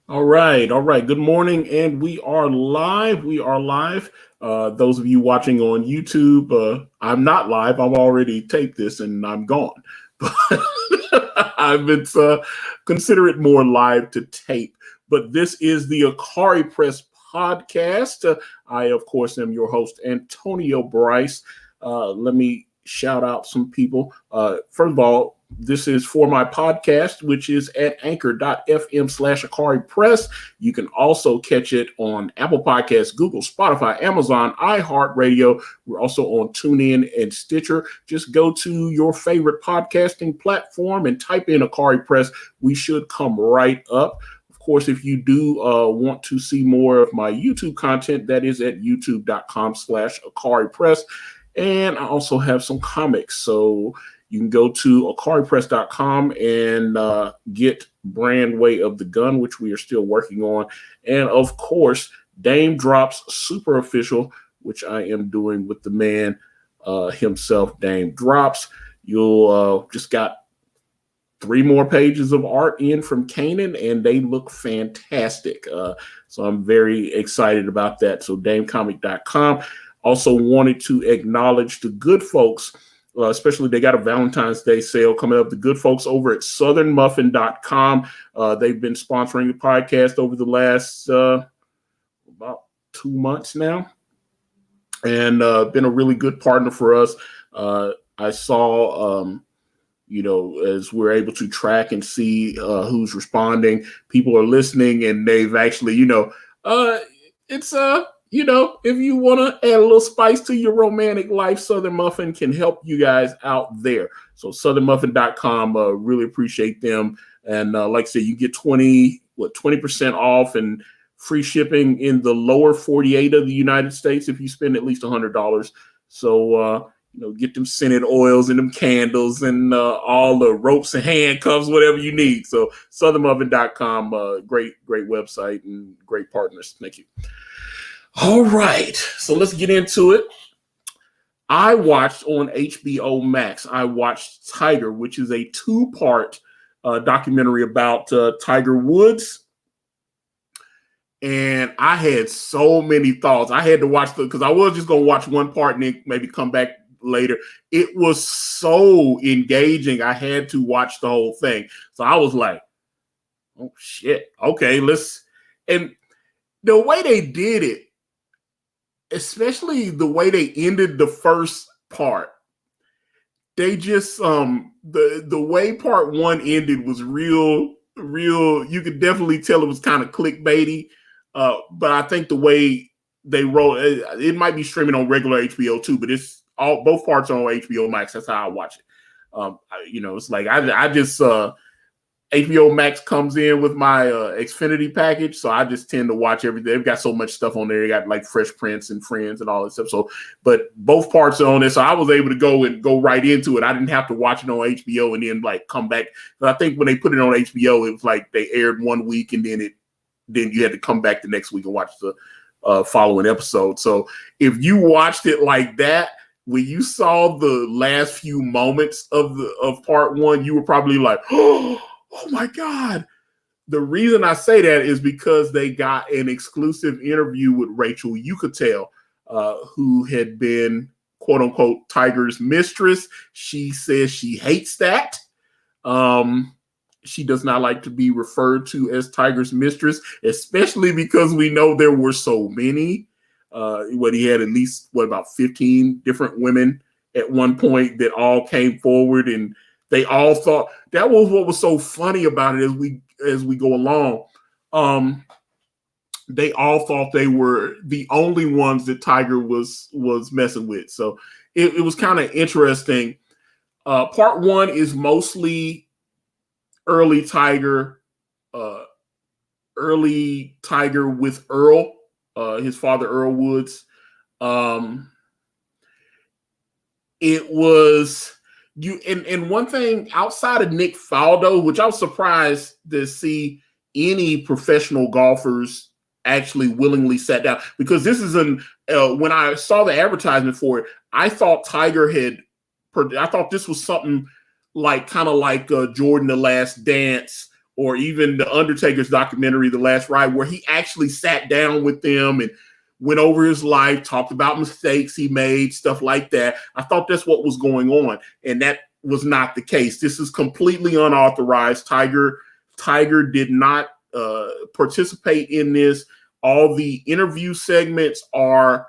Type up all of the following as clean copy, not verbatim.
All right, all right. Good morning, and we are live. We are live. Those of you watching on YouTube, I'm not live. I've already taped this, and I'm gone. But I've been consider it more live to tape. But this is the Ikari Press podcast. I, of course, am your host, Antonio Bryce. Let me shout out some people. First of all, this is for my podcast, which is at anchor.fm/Ikari Press. You can also catch it on Apple Podcasts, Google, Spotify, Amazon, iHeartRadio. We're also on TuneIn and Stitcher. Just go to your favorite podcasting platform and type in Ikari Press. We should come right up. Of course, if you do want to see more of my YouTube content, that is at youtube.com/Ikari Press. And I also have some comics. So you can go to ikaripress.com and get Brand Way of the Gun, which we are still working on. And of course, Daym drops Super Official, which I am doing with the man himself. Daym drops. You'll just got 3 more pages of art in from Kanan, and they look fantastic. So I'm very excited about that. So daymcomic.com. Also wanted to acknowledge the good folks. Especially they got a Valentine's Day sale coming up. The good folks over at southernmuffin.com. They've been sponsoring the podcast over the last about 2 months now, and been a really good partner for us. I saw, as we're able to track and see who's responding, people are listening, and they've actually, it's if you want to add a little spice to your romantic life, Southern Muffin can help you guys out there. So southernmuffin.com, really appreciate them. And like I said, you get 20% off and free shipping in the lower 48 of the United States if you spend at least $100. So, get them scented oils and them candles and all the ropes and handcuffs, whatever you need. So southernmuffin.com, great website and great partners. Thank you. All right, so let's get into it. I watched on HBO Max, I watched Tiger, which is a 2-part documentary about Tiger Woods. And I had so many thoughts. I had to watch because I was just going to watch one part and then maybe come back later. It was so engaging. I had to watch the whole thing. So I was like, oh, shit. Okay, and the way they did it, especially the way they ended the first part, they just the way part 1 ended was real. You could definitely tell it was kind of clickbaity, but I think the way they wrote it might be streaming on regular HBO too, but it's both parts are on HBO Max. That's how I watch it. It's like I just HBO Max comes in with my Xfinity package, so I just tend to watch everything. They've got so much stuff on there. They got like Fresh Prince and Friends and all that stuff. So, but both parts are on there, so I was able to go right into it. I didn't have to watch it on HBO and then like come back. But I think when they put it on HBO, it was like they aired 1 week and then you had to come back the next week and watch the following episode. So if you watched it like that, when you saw the last few moments of part 1, you were probably like, oh my God. The reason I say that is because they got an exclusive interview with Rachel Yucatel, who had been, quote unquote, Tiger's mistress. She says she hates that. She does not like to be referred to as Tiger's mistress, especially because we know there were so many. He had at least, about 15 different women at one point that all came forward, and they all thought that was what was so funny about it as we go along. They all thought they were the only ones that Tiger was messing with. So it was kind of interesting. Part 1 is mostly early Tiger with Earl, his father, Earl Woods. It was and one thing outside of Nick Faldo, which I was surprised to see any professional golfers actually willingly sat down, because this is when I saw the advertisement for it, I thought I thought this was something like kind of like Jordan The Last Dance, or even the Undertaker's documentary, The Last Ride, where he actually sat down with them and went over his life, talked about mistakes he made, stuff like that. I thought that's what was going on, and that was not the case. This is completely unauthorized. Tiger did not participate in this. All the interview segments are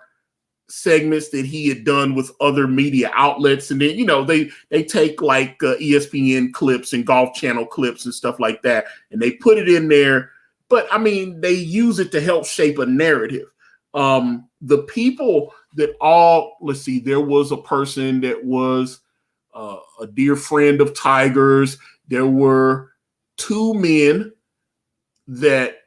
segments that he had done with other media outlets, and then they take like ESPN clips and Golf Channel clips and stuff like that, and they put it in there. But I mean, they use it to help shape a narrative. The people that let's see, there was a person that was a dear friend of Tiger's. There were two men that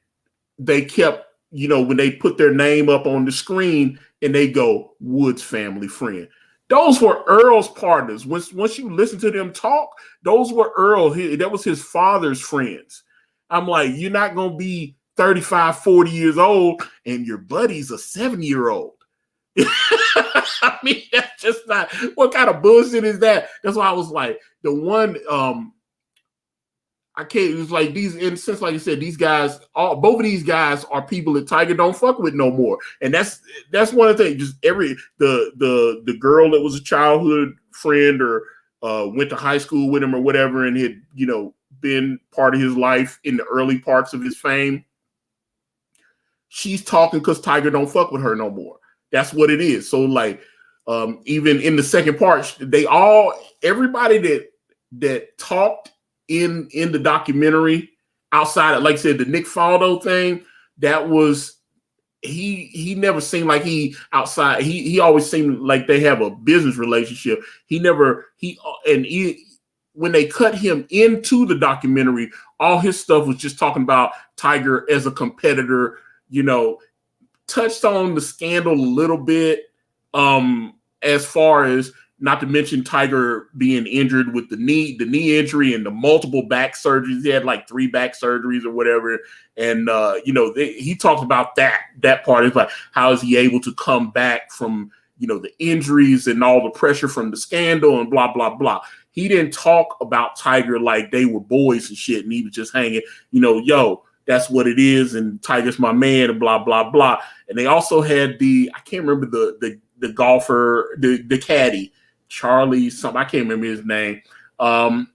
they kept, when they put their name up on the screen and they go, Woods family friend. Those were Earl's partners. Once you listen to them talk, those were Earl. That was his father's friends. I'm like, you're not going to be 35, 40 years old and your buddy's a 7-year-old. I mean, that's just not, what kind of bullshit is that? That's why I was like, the one, I can't, it was like these, and since like you said, these guys, both of these guys are people that Tiger don't fuck with no more. And that's one of the things, just the girl that was a childhood friend or went to high school with him or whatever and had, been part of his life in the early parts of his fame. She's talking because Tiger don't fuck with her no more. That's what it is. So like, even in the second part, everybody that talked in the documentary outside of, like I said, the Nick Faldo thing, that was, he never seemed like outside. He always seemed like they have a business relationship. When they cut him into the documentary, all his stuff was just talking about Tiger as a competitor, touched on the scandal a little bit, as far as, not to mention Tiger being injured with the knee injury and the multiple back surgeries. He had like 3 back surgeries or whatever. And, he talked about that part. It's like, how is he able to come back from, the injuries and all the pressure from the scandal and blah, blah, blah. He didn't talk about Tiger like they were boys and shit. And he was just hanging, that's what it is. And Tiger's my man and blah, blah, blah. And they also had I can't remember the golfer, the caddy, Charlie something, I can't remember his name. But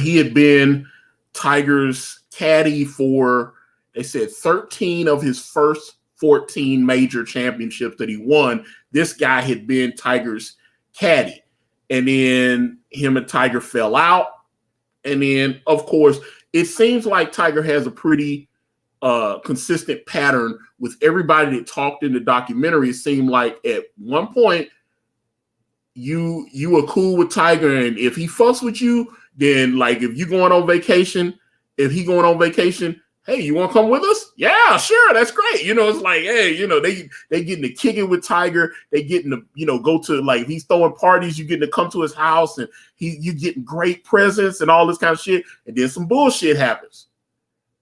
he had been Tiger's caddy for, they said, 13 of his first 14 major championships that he won. This guy had been Tiger's caddy. And then him and Tiger fell out. And then, of course, it seems like Tiger has a pretty consistent pattern with everybody that talked in the documentary. It seemed like at one point, you were cool with Tiger, and if he fucks with you, then like if you going on vacation, hey, you want to come with us? Yeah, sure, that's great. It's like, hey, they getting to kick it with Tiger. They getting to, go to, like, if he's throwing parties, you getting to come to his house, and you getting great presents and all this kind of shit. And then some bullshit happens,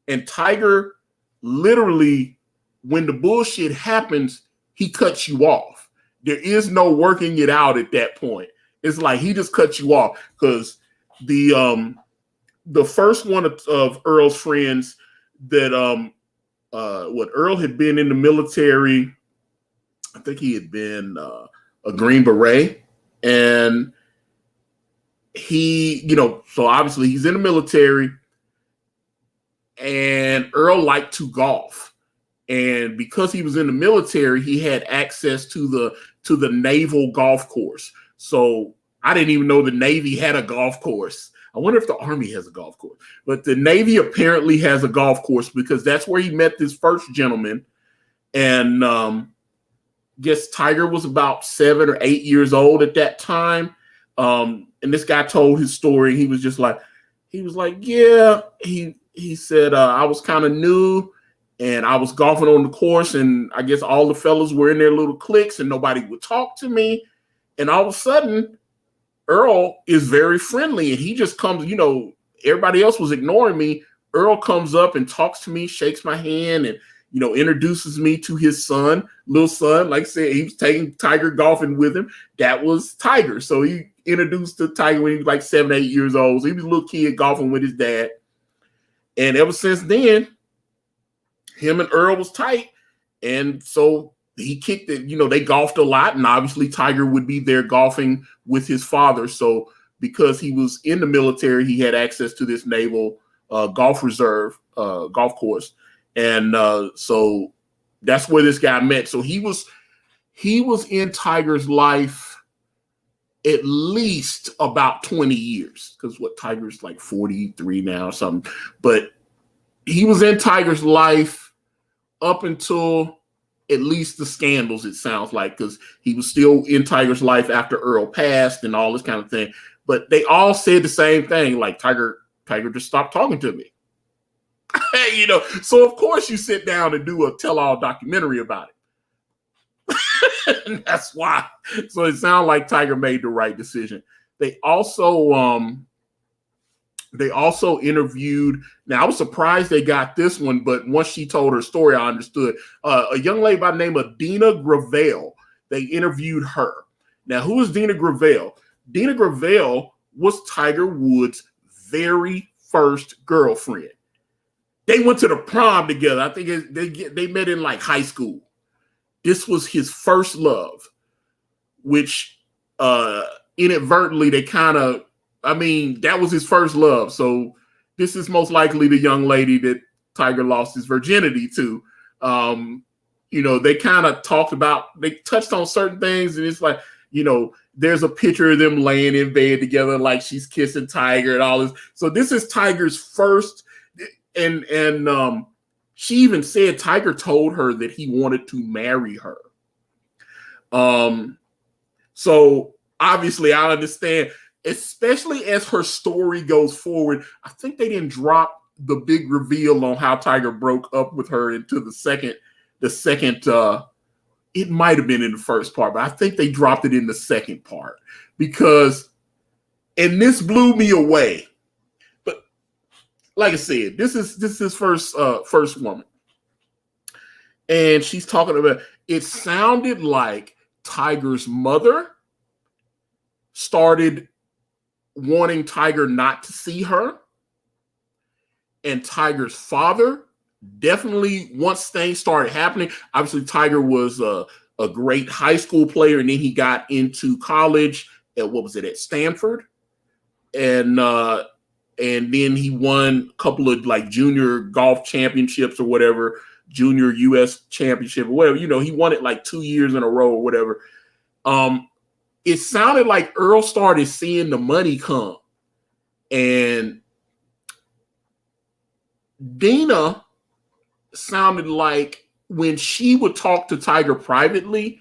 and Tiger literally, when the bullshit happens, he cuts you off. There is no working it out at that point. It's like he just cuts you off, because the first one of Earl's friends that Earl had been in the military. I think he had been a Green Beret, and he, so obviously he's in the military, and Earl liked to golf. And because he was in the military, he had access to the naval golf course. So I didn't even know the Navy had a golf course. I wonder if the Army has a golf course. But the Navy apparently has a golf course, because that's where he met this first gentleman. And guess Tiger was about 7 or 8 years old at that time. And this guy told his story. He was like, yeah, he said, I was kind of new. And I was golfing on the course, and I guess all the fellas were in their little cliques, and nobody would talk to me. And all of a sudden, Earl is very friendly, and he just comes, everybody else was ignoring me. Earl comes up and talks to me, shakes my hand, and, introduces me to his little son. Like I said, he was taking Tiger golfing with him. That was Tiger. So he introduced to Tiger when he was like 7, 8 years old. So he was a little kid golfing with his dad. And ever since then, him and Earl was tight. And so he kicked it. They golfed a lot. And obviously Tiger would be there golfing with his father. So because he was in the military, he had access to this naval golf reserve, golf course. And so that's where this guy met. So he was in Tiger's life at least about 20 years, because Tiger's like 43 now or something. But he was in Tiger's life up until at least the scandals, it sounds like, because he was still in Tiger's life after Earl passed and all this kind of thing. But they all said the same thing, like Tiger just stopped talking to me. So of course you sit down and do a tell-all documentary about it. And that's why. So it sounds like Tiger made the right decision. They also interviewed. Now I was surprised they got this one, but once she told her story, I understood. A young lady by the name of Dina Gravel. They interviewed her. Now, who is Dina Gravel? Dina Gravel was Tiger Woods' very first girlfriend. They went to the prom together. I think they met in like high school. This was his first love, which inadvertently that was his first love. So this is most likely the young lady that Tiger lost his virginity to. They kind of they touched on certain things, and it's like, there's a picture of them laying in bed together, like she's kissing Tiger and all this. So this is Tiger's first, and she even said Tiger told her that he wanted to marry her. So obviously I understand, especially as her story goes forward. I think they didn't drop the big reveal on how Tiger broke up with her into the second, it might have been in the first part, but I think they dropped it in the second part and this blew me away. Like I said, this is his first woman. And she's talking about, it sounded like Tiger's mother started wanting Tiger not to see her. And Tiger's father definitely, once things started happening, obviously Tiger was a great high school player, and then he got into college at Stanford. And then he won a couple of like junior golf championships or whatever, junior US championship or whatever. He won it like 2 years in a row or whatever. It sounded like Earl started seeing the money come. And Dina sounded like when she would talk to Tiger privately,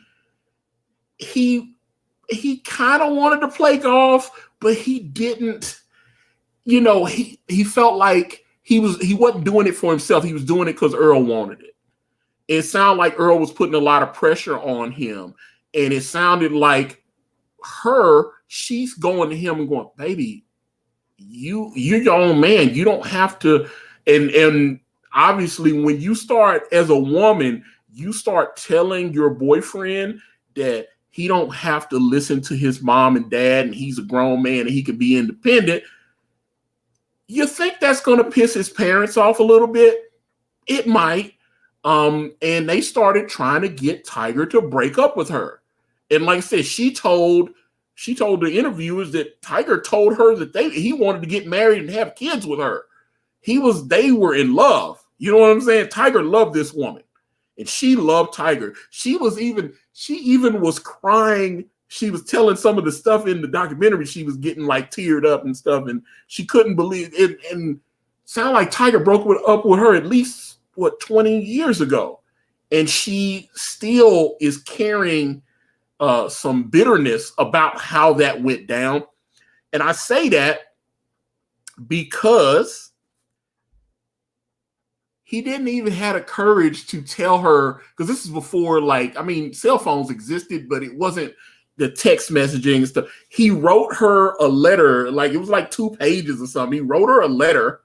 he kind of wanted to play golf, but he didn't. He felt like he wasn't doing it for himself. He was doing it because Earl wanted it. It sounded like Earl was putting a lot of pressure on him. And it sounded like she's going to him and going, baby, you're your own man. You don't have to. And obviously when you start as a woman, you start telling your boyfriend that he don't have to listen to his mom and dad, and he's a grown man and he can be independent. You think that's going to piss his parents off a little bit? It might. And they started trying to get Tiger to break up with her. And like I said, she told the interviewers that Tiger told her that he wanted to get married and have kids with her. They were in love. You know what I'm saying? Tiger loved this woman, and she loved Tiger. She even was crying. She was telling some of the stuff in the documentary. She was getting like teared up and stuff, and she couldn't believe it. And sounded like Tiger broke up with her at least 20 years ago, and she still is carrying some bitterness about how that went down. And I say that because he didn't even have the courage to tell her, because this is before, cell phones existed, but it wasn't the text messaging and stuff. He wrote her a letter, like it was like 2 pages or something. He wrote her a letter.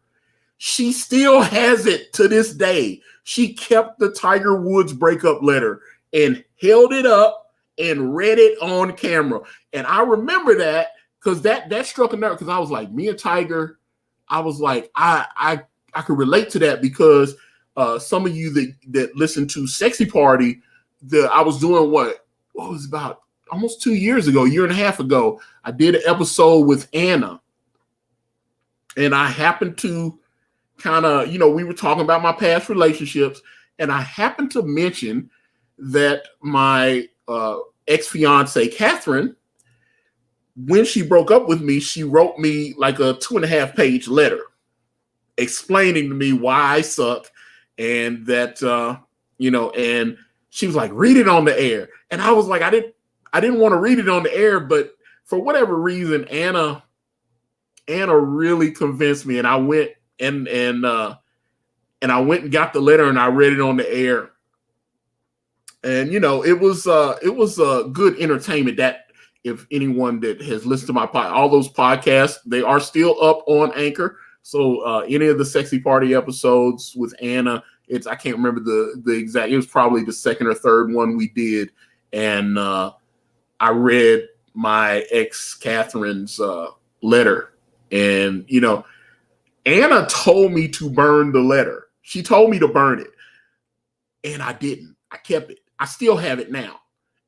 She still has it to this day. She kept the Tiger Woods breakup letter and held it up and read it on camera. And I remember that because that struck a nerve, because I was like, me and Tiger, I was like, I could relate to that because some of you that listen to Sexy Party, I was doing what was about almost 2 years ago, a year and a half ago. I did an episode with Anna, and I happened to kind of, we were talking about my past relationships, and I happened to mention that my ex-fiance, Catherine, when she broke up with me, she wrote me like a 2.5-page letter explaining to me why I suck, and that, and she was like, read it on the air. And I was like, I didn't want to read it on the air, but for whatever reason, Anna really convinced me, and I went and I went and got the letter and I read it on the air. And it was good entertainment. That if anyone that has listened to my all those podcasts, they are still up on Anchor. So any of the Sexy Party episodes with Anna, I can't remember the exact. It was probably the second or third one we did, and I read my ex Catherine's letter, and Anna told me to burn the letter. She told me to burn it, and I didn't. I kept it. I still have it now.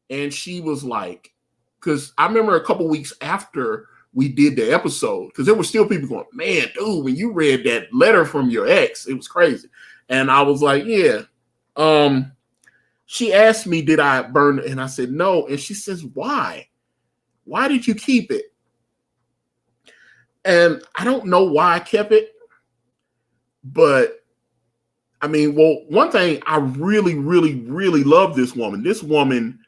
And she was like, because I remember a couple weeks after we did the episode, because there were still people going, man, dude, when you read that letter from your ex, it was crazy. And I was like, yeah. She asked me, did I burn it? And I said, no. And she says, why? Why did you keep it? And I don't know why I kept it. But I mean, well, one thing, I really, really, really love this woman. This woman,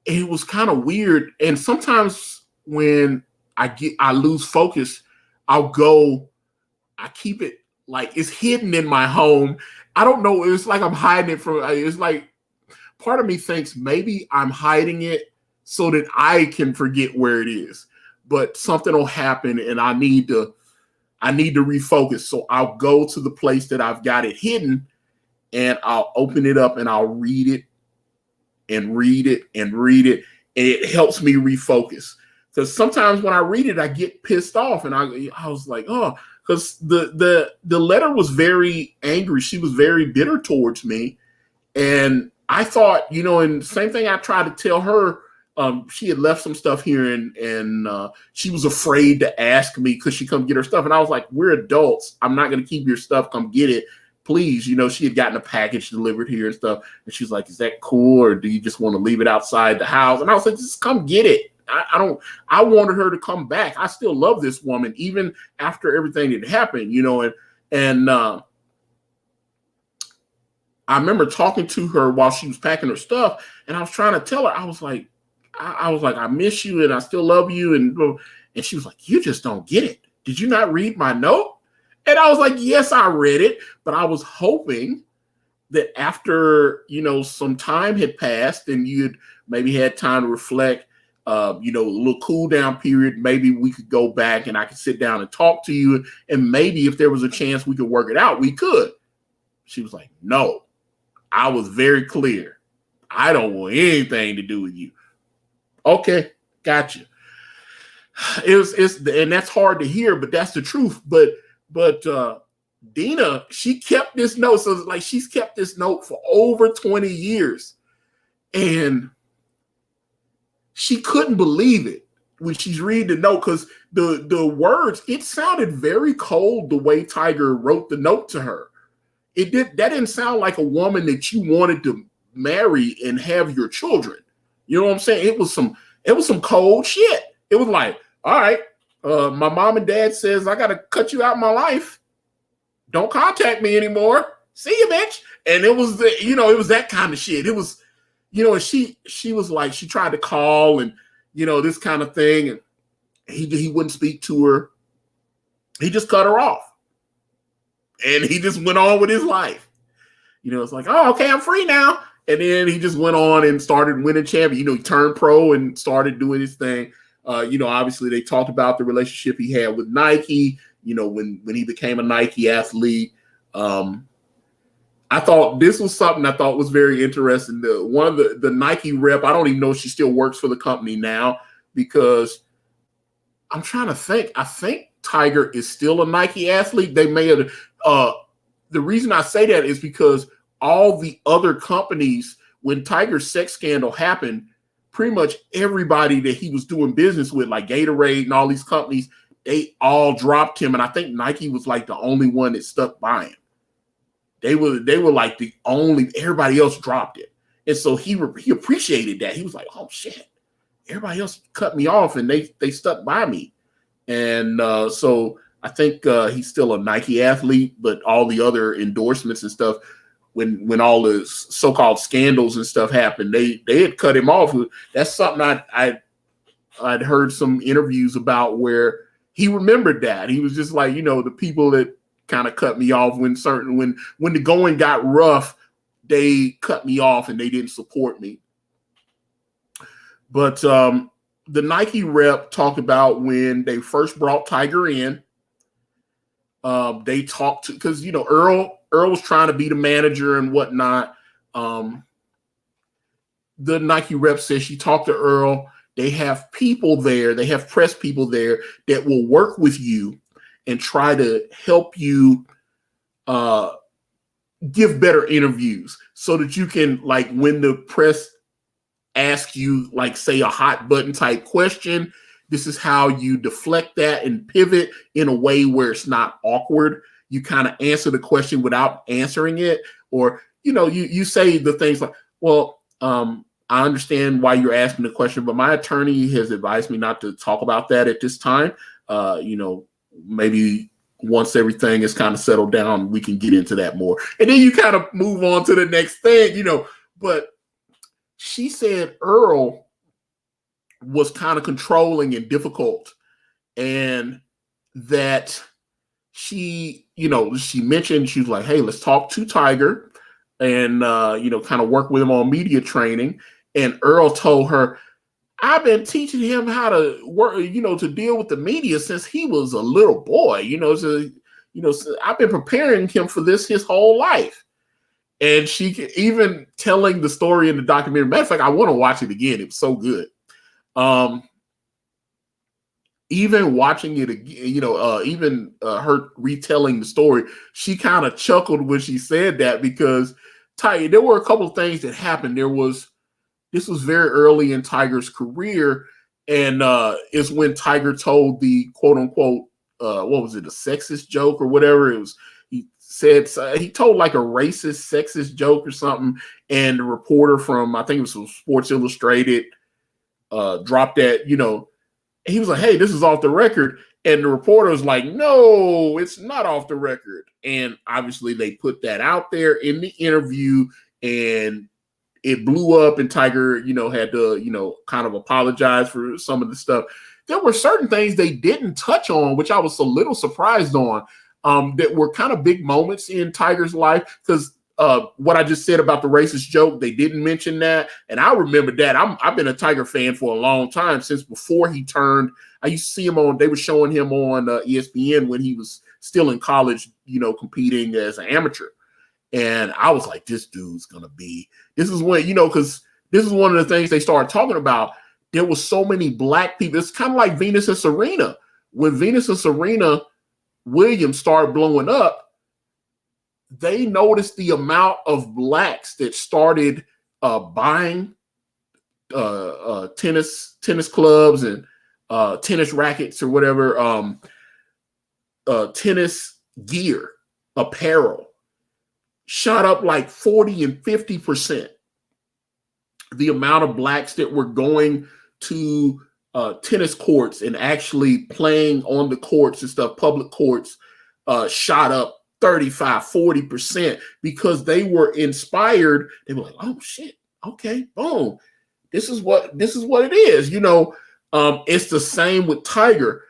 it was kind of weird. And sometimes when I lose focus, I keep it like it's hidden in my home. I don't know. It's like I'm hiding it from, it's like part of me thinks maybe I'm hiding it so that I can forget where it is. But something will happen and I need to refocus. So I'll go to the place that I've got it hidden and I'll open it up and I'll read it and read it and read it. And it helps me refocus. Because sometimes when I read it, I get pissed off. And I was like, oh, because the letter was very angry. She was very bitter towards me. And I thought, and the same thing I tried to tell her, she had left some stuff here and she was afraid to ask me, could she come get her stuff? And I was like, we're adults. I'm not going to keep your stuff. Come get it. Please. She had gotten a package delivered here and stuff. And she's like, is that cool? Or do you just want to leave it outside the house? And I was like, just come get it. I wanted her to come back. I still love this woman, even after everything that happened, and I remember talking to her while she was packing her stuff. And I was trying to tell her, I was like, I miss you and I still love you. And she was like, you just don't get it. Did you not read my note? And I was like, yes, I read it. But I was hoping that after, some time had passed and you'd maybe had time to reflect, a little cool down period, maybe we could go back and I could sit down and talk to you. And maybe if there was a chance we could work it out, we could. She was like, no, I was very clear. I don't want anything to do with you. Okay, gotcha. And that's hard to hear, but that's the truth. But Dina, she kept this note. So like she's kept this note for over 20 years. And she couldn't believe it when she's reading the note because the words, it sounded very cold the way Tiger wrote the note to her. That didn't sound like a woman that you wanted to marry and have your children. You know what I'm saying? It was some cold shit. It was like, all right, my mom and dad says I gotta cut you out of my life. Don't contact me anymore. See you, bitch. And it was it was that kind of shit. It was, and she was like, she tried to call and this kind of thing, and he wouldn't speak to her. He just cut her off. And he just went on with his life. It's like, oh, okay, I'm free now. And then he just went on and started winning champion. He turned pro and started doing his thing. Obviously they talked about the relationship he had with Nike, when he became a Nike athlete. I thought this was something I thought was very interesting. One of the Nike rep, I don't even know if she still works for the company now because I'm trying to think. I think Tiger is still a Nike athlete. They may have. The reason I say that is because all the other companies, when Tiger's sex scandal happened, pretty much everybody that he was doing business with, like Gatorade and all these companies, they all dropped him. And I think Nike was like the only one that stuck by him. They were like the only, everybody else dropped it. And so he appreciated that. He was like, oh shit, everybody else cut me off and they stuck by me. And so I think he's still a Nike athlete, but all the other endorsements and stuff, when all the so-called scandals and stuff happened, they had cut him off. That's something I'd heard some interviews about where he remembered that. He was just like, the people that kind of cut me off when the going got rough, they cut me off and they didn't support me. But the Nike rep talked about when they first brought Tiger in. They talked to, because Earl was trying to be the manager and whatnot. The Nike rep says she talked to Earl. They have people there. They have press people there that will work with you and try to help you give better interviews so that you can, like, when the press ask you, like, say a hot button type question, this is how you deflect that and pivot in a way where it's not awkward. You kind of answer the question without answering it. Or, you say the things like, well, I understand why you're asking the question, but my attorney has advised me not to talk about that at this time. Maybe once everything is kind of settled down, we can get into that more. And then you kind of move on to the next thing, but she said Earl was kind of controlling and difficult, and that she mentioned, she was like, hey, let's talk to Tiger and, kind of work with him on media training. And Earl told her, I've been teaching him how to work, to deal with the media since he was a little boy, so I've been preparing him for this his whole life. And she even telling the story in the documentary. Matter of fact, I want to watch it again. It was so good. Even watching it again, her retelling the story, she kind of chuckled when she said that, because Tiger, there were a couple of things that happened. This was very early in Tiger's career, and it's when Tiger told the quote unquote, what was it, a sexist joke or whatever it was. He told like a racist, sexist joke or something, and the reporter from, I think it was from Sports Illustrated, dropped that, he was like, hey, this is off the record. And the reporter was like, no, it's not off the record. And obviously they put that out there in the interview, and it blew up, and Tiger, had to, kind of apologize for some of the stuff. There were certain things they didn't touch on, which I was a little surprised on, that were kind of big moments in Tiger's life. Because what I just said about the racist joke, they didn't mention that. And I remember that. I've been a Tiger fan for a long time, since before he turned. I used to see him they were showing him on ESPN when he was still in college, competing as an amateur. And I was like, this dude's going to be, this is when, because this is one of the things they started talking about. There was so many black people. It's kind of like Venus and Serena. When Venus and Serena Williams started blowing up, they noticed the amount of blacks that started buying tennis clubs and tennis rackets or whatever, tennis gear, apparel, shot up like 40 and 50%. The amount of blacks that were going to tennis courts and actually playing on the courts and stuff, public courts, shot up 35, 40%, because they were inspired. They were like, oh shit, okay, boom. This is what it is. It's the same with Tiger.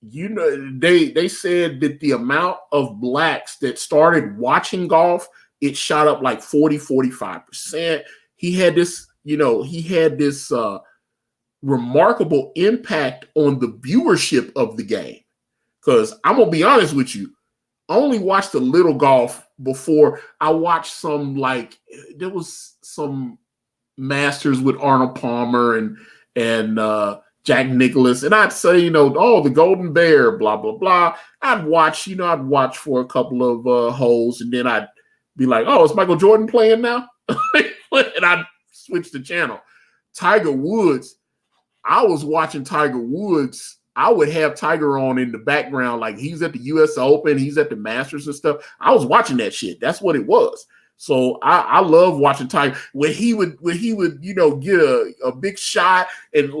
They said that the amount of blacks that started watching golf, it shot up like 40, 45%. He had this remarkable impact on the viewership of the game. Because I'm going to be honest with you, I only watched a little golf before. I watched some, there was some Masters with Arnold Palmer and Jack Nicklaus, and I'd say, oh, the Golden Bear, blah blah blah. I'd watch for a couple of holes, and then I'd be like, oh, is Michael Jordan playing now? And I'd switch the channel. Tiger Woods, I was watching Tiger Woods. I would have Tiger on in the background, like he's at the U.S. Open, he's at the Masters and stuff. I was watching that shit. That's what it was. So I love watching Tiger when he would get a big shot and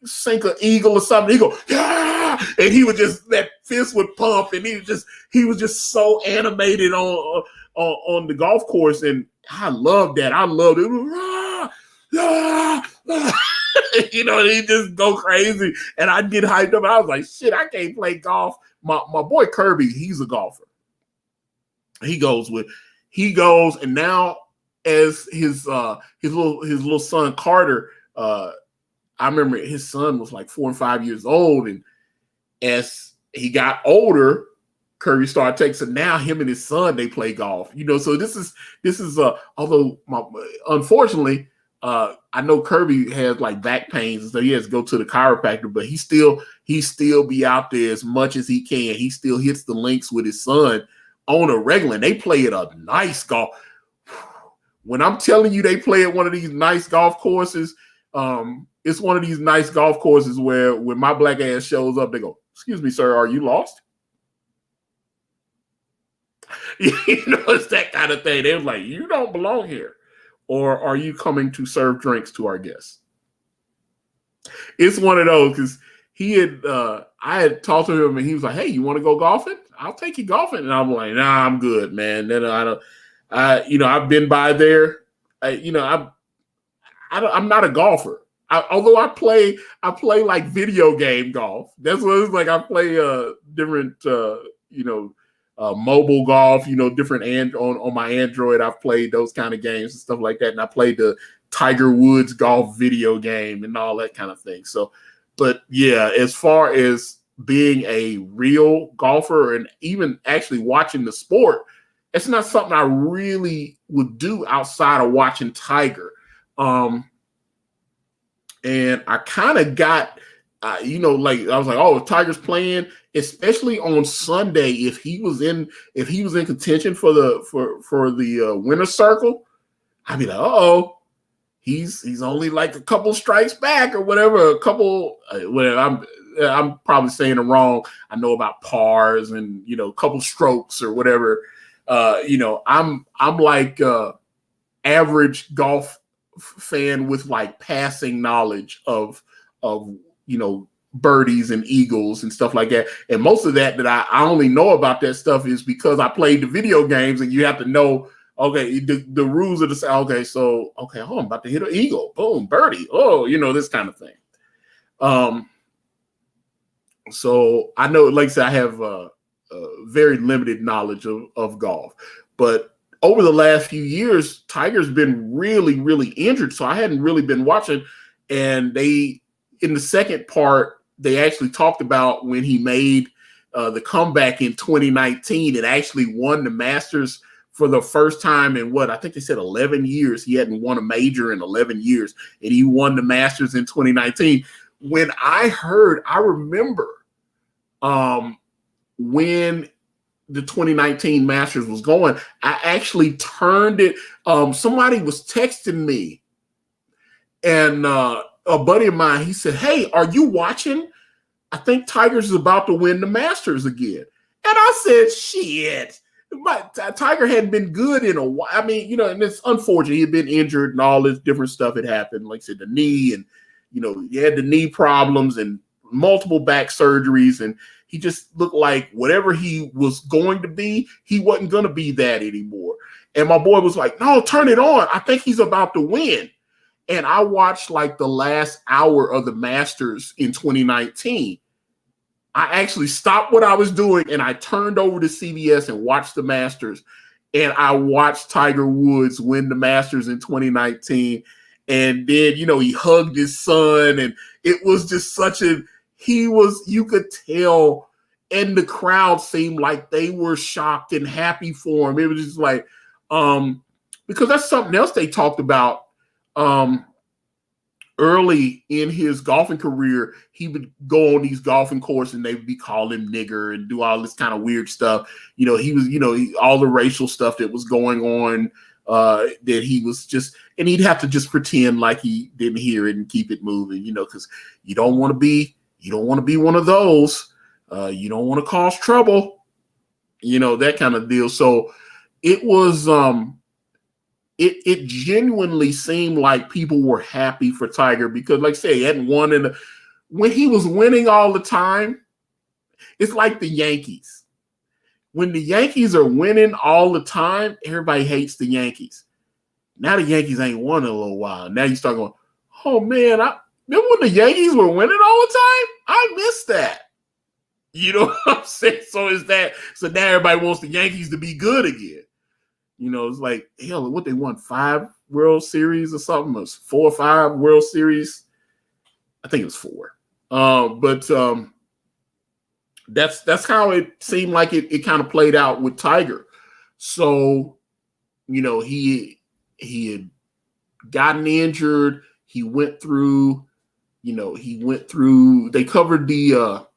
sink an eagle or something. He go, yeah, and he would just, that fist would pump, and he was just so animated on the golf course, and I loved that. I loved it. And he'd just go crazy, and I'd get hyped up. I was like, shit, I can't play golf. My boy Kirby, he's a golfer. He goes, and now as his little son Carter, I remember his son was like 4 and 5 years old, and as he got older, Kirby started taking. So now him and his son, they play golf. So this is although unfortunately, I know Kirby has like back pains, so he has to go to the chiropractor, but he still be out there as much as he can. He still hits the links with his son on a regular, and they play at a nice golf. When I'm telling you they play at one of these nice golf courses, it's one of these nice golf courses where when my black ass shows up, they go, excuse me, sir, are you lost? It's that kind of thing. They was like, you don't belong here. Or are you coming to serve drinks to our guests? It's one of those, because I had talked to him and he was like, hey, you want to go golfing? I'll take you golfing. And I'm like, nah, I'm good, man. Then I've been by there. I'm not a golfer. Although I play like video game golf. That's what it's like. I play different, mobile golf, different on my Android. I've played those kind of games and stuff like that. And I played the Tiger Woods golf video game and all that kind of thing. So, but yeah, as far as being a real golfer and even actually watching the sport, it's not something I really would do outside of watching Tiger. And I kind of got, I was like, oh, if Tiger's playing, especially on Sunday, if he was in contention for the winner's circle, I'd be like, oh, he's only like a couple strikes back or whatever, whatever. I'm probably saying it wrong. I know about pars and a couple strokes or whatever. I'm like average golf fan with like passing knowledge of birdies and eagles and stuff like that. And most of that I only know about that stuff is because I played the video games, and you have to know, okay, the rules of the, okay, so, okay, oh, I'm about to hit an eagle. Boom, birdie. Oh, this kind of thing. So I know, like I said, I have very limited knowledge of golf, but over the last few years, Tiger's been really, really injured. So I hadn't really been watching. And in the second part, they actually talked about when he made the comeback in 2019 and actually won the Masters for the first time in I think they said 11 years. He hadn't won a major in 11 years, and he won the Masters in 2019. When I remember when the 2019 Masters was going, I actually turned it. Somebody was texting me, and a buddy of mine, he said, hey, are you watching? I think Tiger's is about to win the Masters again. And I said, shit. But Tiger hadn't been good in a while. I mean, and it's unfortunate. He had been injured and all this different stuff had happened. Like I said, the knee, and, he had the knee problems and multiple back surgeries, and he just looked like whatever he was going to be, he wasn't going to be that anymore. And my boy was like, no, turn it on. I think he's about to win. And I watched like the last hour of the Masters in 2019. I actually stopped what I was doing and I turned over to CBS and watched the Masters. And I watched Tiger Woods win the Masters in 2019. And then, he hugged his son, and it was just you could tell, and the crowd seemed like they were shocked and happy for him. It was just like, because that's something else they talked about early in his golfing career, he would go on these golfing courses and they would be calling him nigger and do all this kind of weird stuff. You know, he was, you know, all the racial stuff that was going on, that he was just, and he'd have to just pretend like he didn't hear it and keep it moving, you know, because you don't want to be one of those. You don't want to cause trouble, you know, that kind of deal. So it was, it genuinely seemed like people were happy for Tiger because, like I say, he hadn't won when he was winning all the time. It's like the Yankees. When the Yankees are winning all the time, everybody hates the Yankees. Now the Yankees ain't won in a little while. Now you start going, oh man, remember when the Yankees were winning all the time? I missed that. You know what I'm saying? So now everybody wants the Yankees to be good again. You know, it's like, hell, what they won 5 World Series or something? It was 4 or 5 World Series. I think it was 4. But that's how it seemed like it kind of played out with Tiger. So, you know, he had gotten injured. He went through, they covered the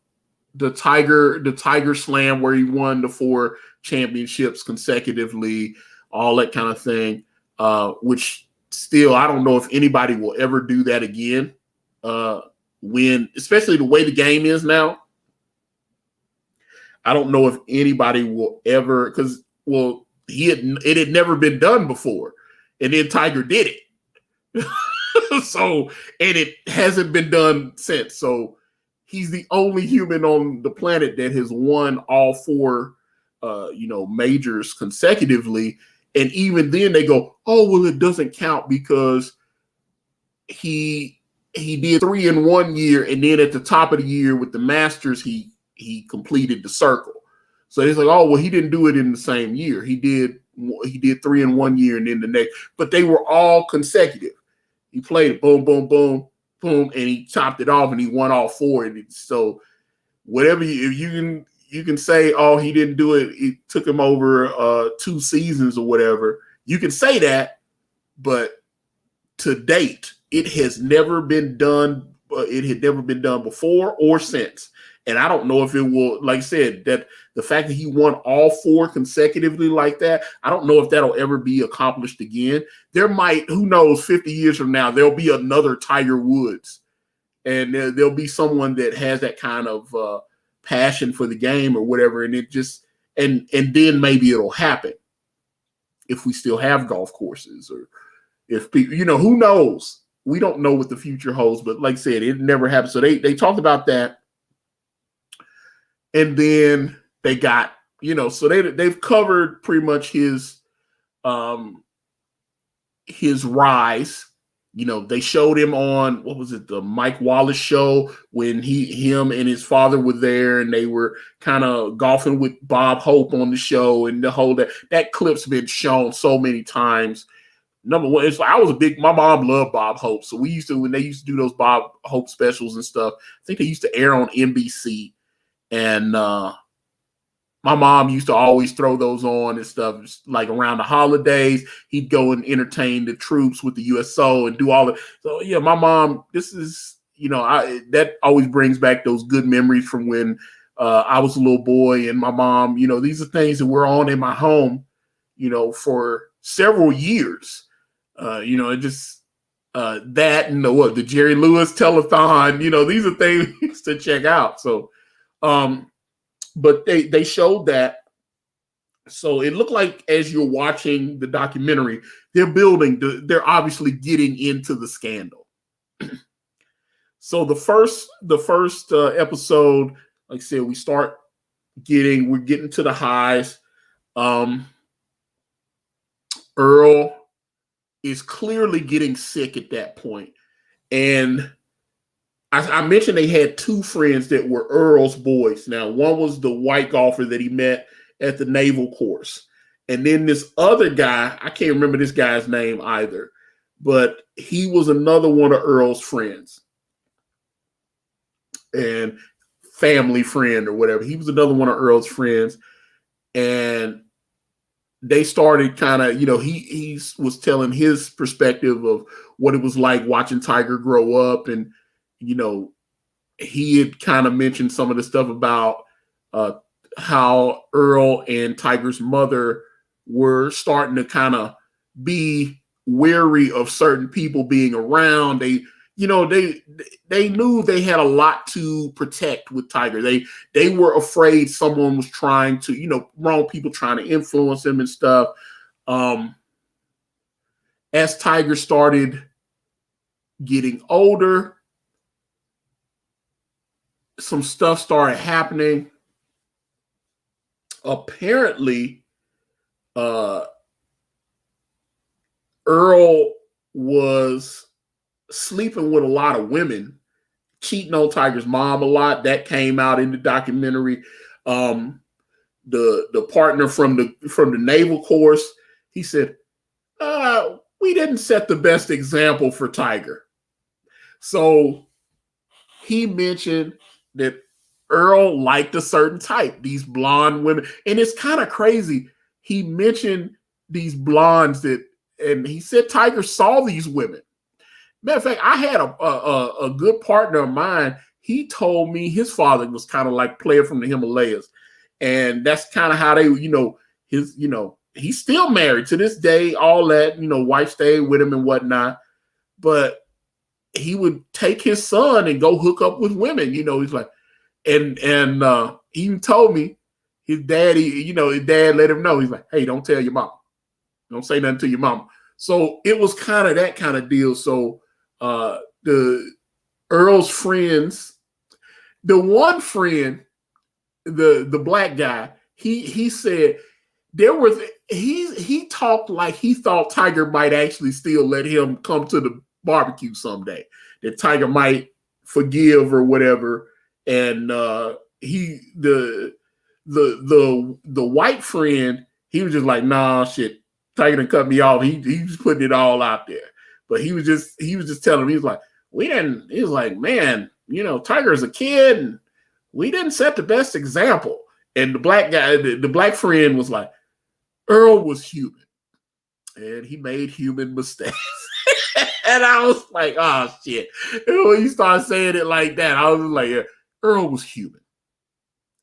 Tiger Slam where he won the 4 championships consecutively, all that kind of thing, which still, I don't know if anybody will ever do that again, especially the way the game is now. I don't know if anybody will ever, because, well, it had never been done before, and then Tiger did it. So, and it hasn't been done since. So he's the only human on the planet that has won all 4 majors consecutively. And even then they go, oh, well, it doesn't count because he did 3 in 1 year, and then at the top of the year with the Masters, he completed the circle. So it's like, oh, well, he didn't do it in the same year. He did 3 in 1 year and then the next, but they were all consecutive. He played it, boom, boom, boom, boom, and he chopped it off and he won all 4. And so whatever you can say, oh, he didn't do it, it took him over 2 seasons or whatever. You can say that, but to date, it has never been done. It had never been done before or since. And I don't know if it will, like I said, that the fact that he won all 4 consecutively like that, I don't know if that'll ever be accomplished again. There might, who knows, 50 years from now, there'll be another Tiger Woods. And there'll be someone that has that kind of passion for the game or whatever. And it just, and then maybe it'll happen if we still have golf courses, or if people, who knows? We don't know what the future holds, but like I said, it never happened. So they talked about that. And then they got, so they've covered pretty much his rise. They showed him on, what was it, the Mike Wallace show, when him and his father were there and they were kind of golfing with Bob Hope on the show, and the whole that clip's been shown so many times. Number one, it's like my mom loved Bob Hope. So when they used to do those Bob Hope specials and stuff, I think they used to air on NBC. And my mom used to always throw those on and stuff, like around the holidays. He'd go and entertain the troops with the USO and do all of it. So yeah, my mom, this is, that always brings back those good memories from when I was a little boy, and my mom, these are things that were on in my home, for several years. It just that and the Jerry Lewis telethon, these are things to check out. So but they showed that. So it looked like, as you're watching the documentary, they're obviously getting into the scandal. So the first episode, like I said, we're getting to the highs. Earl is clearly getting sick at that point. And I mentioned they had 2 friends that were Earl's boys. Now, one was the white golfer that he met at the naval course. And then this other guy, I can't remember this guy's name either, but he was another one of Earl's friends and family friend or whatever. He was another one of Earl's friends. And they started kind of, he was telling his perspective of what it was like watching Tiger grow up. And, he had kind of mentioned some of the stuff about how Earl and Tiger's mother were starting to kind of be wary of certain people being around. They knew they had a lot to protect with Tiger. They were afraid someone was trying to, wrong people trying to influence him and stuff. As Tiger started getting older, some stuff started happening. Apparently, Earl was sleeping with a lot of women, cheating on Tiger's mom a lot. That came out in the documentary. The partner from the Naval Course, he said, we didn't set the best example for Tiger. So he mentioned that Earl liked a certain type, these blonde women. And it's kind of crazy. He mentioned these blondes and he said Tiger saw these women. Matter of fact, I had a good partner of mine. He told me his father was kind of like Player from the Himalayas. And that's kind of how they, he's still married to this day, all that, wife stayed with him and whatnot. But he would take his son and go hook up with women. He's like, and he even told me his daddy, his dad let him know. He's like, hey, don't tell your mom. Don't say nothing to your mom. So it was kind of that kind of deal. So the Earl's friends, the one friend, the black guy, he said he talked like he thought Tiger might actually still let him come to the barbecue someday, that Tiger might forgive or whatever. And the white friend, he was just like, nah, shit, Tiger done cut me off. He was putting it all out there. But he was just telling me, he was like, he was like, man, Tiger's a kid and we didn't set the best example. And the black guy, the black friend was like, Earl was human and he made human mistakes. And I was like, oh shit. And when you start saying it like that, I was like, yeah, Earl was human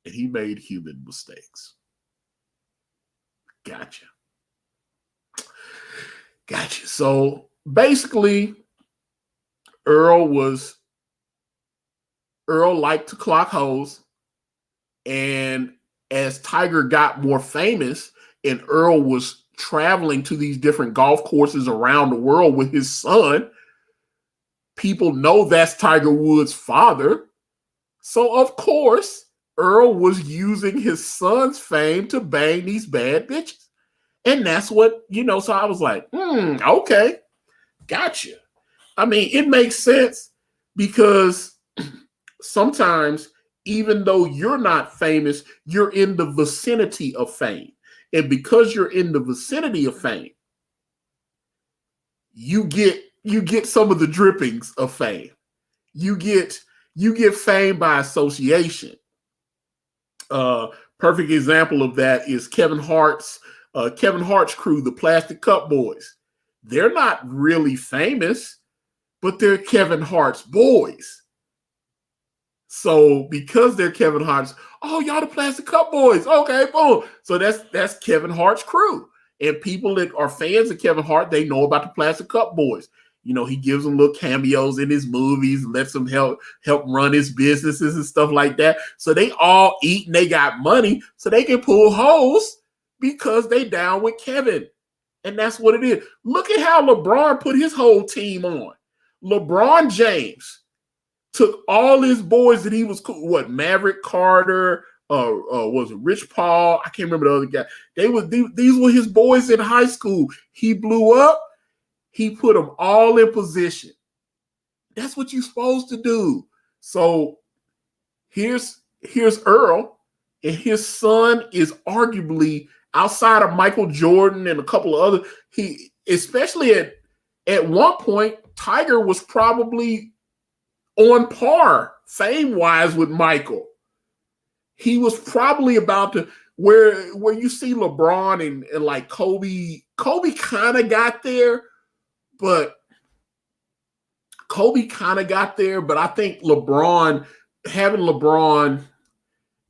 and he made human mistakes. Gotcha. So basically, Earl liked to clock hoes. And as Tiger got more famous and Earl was traveling to these different golf courses around the world with his son, people know that's Tiger Woods' father. So, of course, Earl was using his son's fame to bang these bad bitches. And that's what, so I was like, okay, gotcha. I mean, it makes sense because sometimes, even though you're not famous, you're in the vicinity of fame. And because you're in the vicinity of fame, you get some of the drippings of fame. You get fame by association. Perfect example of that is Kevin Hart's crew, the Plastic Cup Boys. They're not really famous, but they're Kevin Hart's boys. So because they're Kevin Hart's, oh, y'all the Plastic Cup Boys. Okay, boom. So that's Kevin Hart's crew. And people that are fans of Kevin Hart, they know about the Plastic Cup Boys. He gives them little cameos in his movies, lets them help run his businesses and stuff like that. So they all eat and they got money so they can pull hoes because they down with Kevin. And that's what it is. Look at how LeBron put his whole team on. LeBron James took all his boys that he was cool. What, Maverick Carter, was it Rich Paul? I can't remember the other guy. These were his boys in high school. He blew up. He put them all in position. That's what you're supposed to do. So here's Earl, and his son is arguably, outside of Michael Jordan and a couple of other, especially at one point, Tiger was probably on par fame-wise with Michael. He was probably about to, where you see LeBron and like Kobe kind of got there, but I think having LeBron,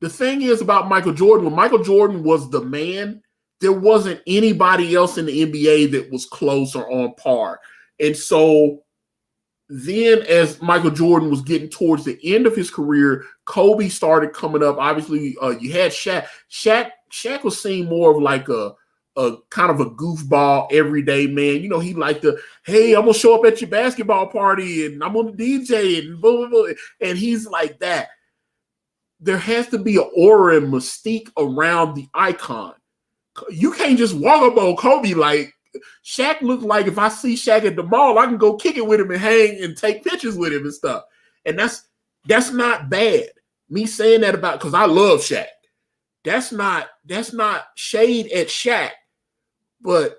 the thing is about Michael Jordan, when Michael Jordan was the man, there wasn't anybody else in the NBA that was close or on par. And so then as Michael Jordan was getting towards the end of his career, Kobe started coming up. Obviously, you had Shaq. Shaq was seen more of like a kind of a goofball, everyday man. You know, he liked to, hey, I'm going to show up at your basketball party and I'm on the DJ and blah, blah, blah. And he's like that. There has to be an aura and mystique around the icon. You can't just walk up on Kobe like Shaq. Looked like if I see Shaq at the mall, I can go kick it with him and hang and take pictures with him and stuff. And that's not bad. Me saying that about, because I love Shaq. That's not shade at Shaq, but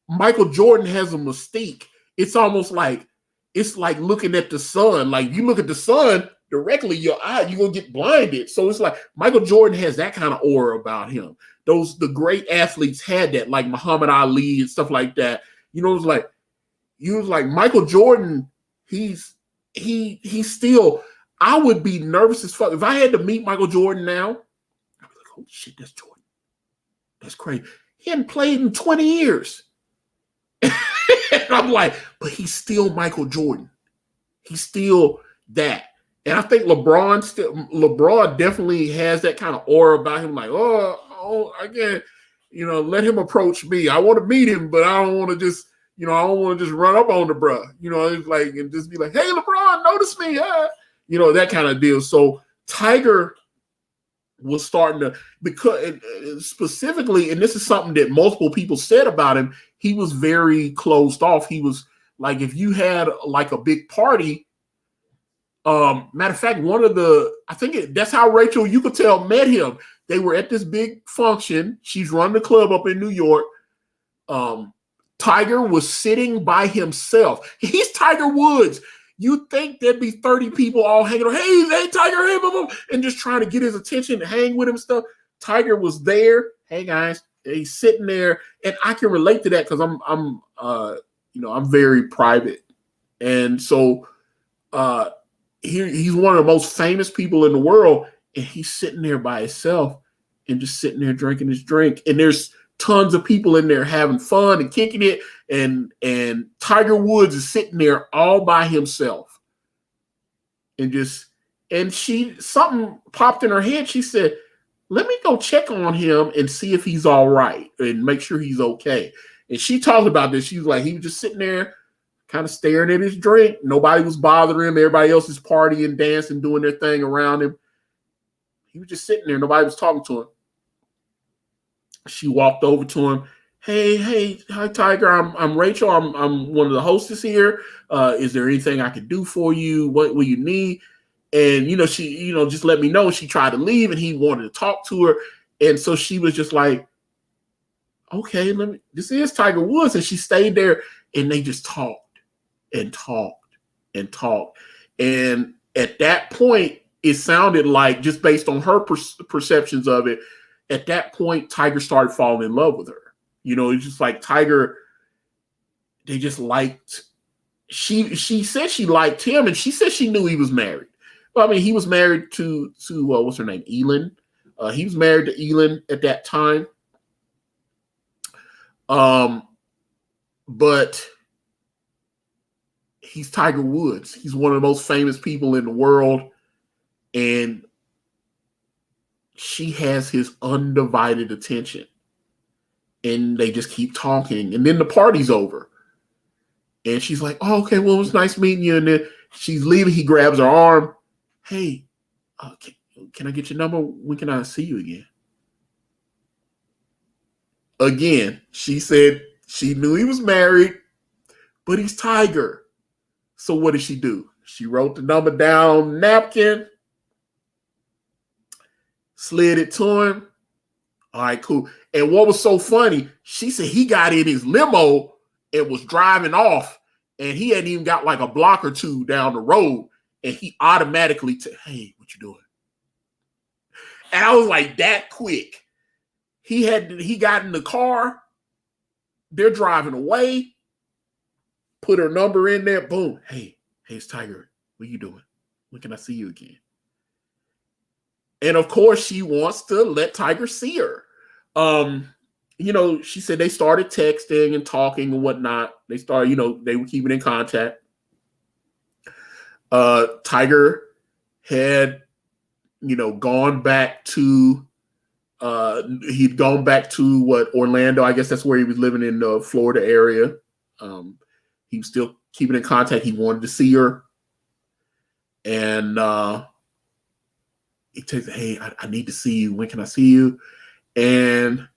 Michael Jordan has a mystique. It's almost like looking at the sun. Like you look at the sun directly, you're gonna get blinded. So it's like Michael Jordan has that kind of aura about him. The great athletes had that, like Muhammad Ali and stuff like that. You know, it was like Michael Jordan. He's still. I would be nervous as fuck if I had to meet Michael Jordan now. I'd be like, holy shit, that's Jordan. That's crazy. He hadn't played in 20 years. And I'm like, but he's still Michael Jordan. He's still that. And I think LeBron definitely has that kind of aura about him. Like, I can't, let him approach me. I want to meet him, but I don't want to just, I don't want to just run up on the bruh. It's like, and just be like, hey, LeBron, notice me. That kind of deal. So Tiger was starting to, because specifically, and this is something that multiple people said about him, he was very closed off. He was like, if you had like a big party, matter of fact, that's how Rachel Yucatel met him. They were at this big function. She's running the club up in New York. Tiger was sitting by himself. He's Tiger Woods. You'd think there'd be 30 people all hanging on, hey, Tiger, hey, blah, blah, and just trying to get his attention, hang with him and stuff. Tiger was there. Hey guys, he's sitting there, and I can relate to that because I'm very private, and so he's one of the most famous people in the world, and he's sitting there by himself and just sitting there drinking his drink, and there's tons of people in there having fun and kicking it, and Tiger Woods is sitting there all by himself, and something popped in her head. She said, let me go check on him and see if he's all right and make sure he's okay. And she talked about this. She was like, he was just sitting there kind of staring at his drink. Nobody was bothering him. Everybody else is partying, dancing, doing their thing around him. He was just sitting there. Nobody was talking to him. She walked over to him. Hey, hi, Tiger. I'm Rachel. I'm one of the hostess here. Is there anything I can do for you? What will you need? And, she, just let me know. She tried to leave and he wanted to talk to her. And so she was just like, okay, this is Tiger Woods. And she stayed there and they just talked and talked and talked. And at that point, it sounded like, just based on her perceptions of it, at that point, Tiger started falling in love with her. It's just like Tiger, they just liked, she said she liked him, and she said she knew he was married. Well, I mean, he was married to what's her name? Elin. He was married to Elin at that time. But he's Tiger Woods. He's one of the most famous people in the world. And she has his undivided attention. And they just keep talking. And then the party's over. And she's like, oh, okay, well, it was nice meeting you. And then she's leaving. He grabs her arm. Hey, can I get your number? When can I see you again? Again, she said she knew he was married, but he's Tiger. So what did she do? She wrote the number down on a napkin, slid it to him. All right, cool. And what was so funny, she said he got in his limo and was driving off, and he hadn't even got like a block or two down the road, and he automatically hey, what you doing? And I was like, that quick. He got in the car. They're driving away. Put her number in there. Boom. Hey, it's Tiger. What you doing? When can I see you again? And of course, she wants to let Tiger see her. She said they started texting and talking and whatnot. They started, they were keeping in contact. Tiger had, gone back to, he'd gone back to Orlando. I guess that's where he was living in the Florida area. He was still keeping in contact. He wanted to see her. And he texted, hey, I need to see you. When can I see you? And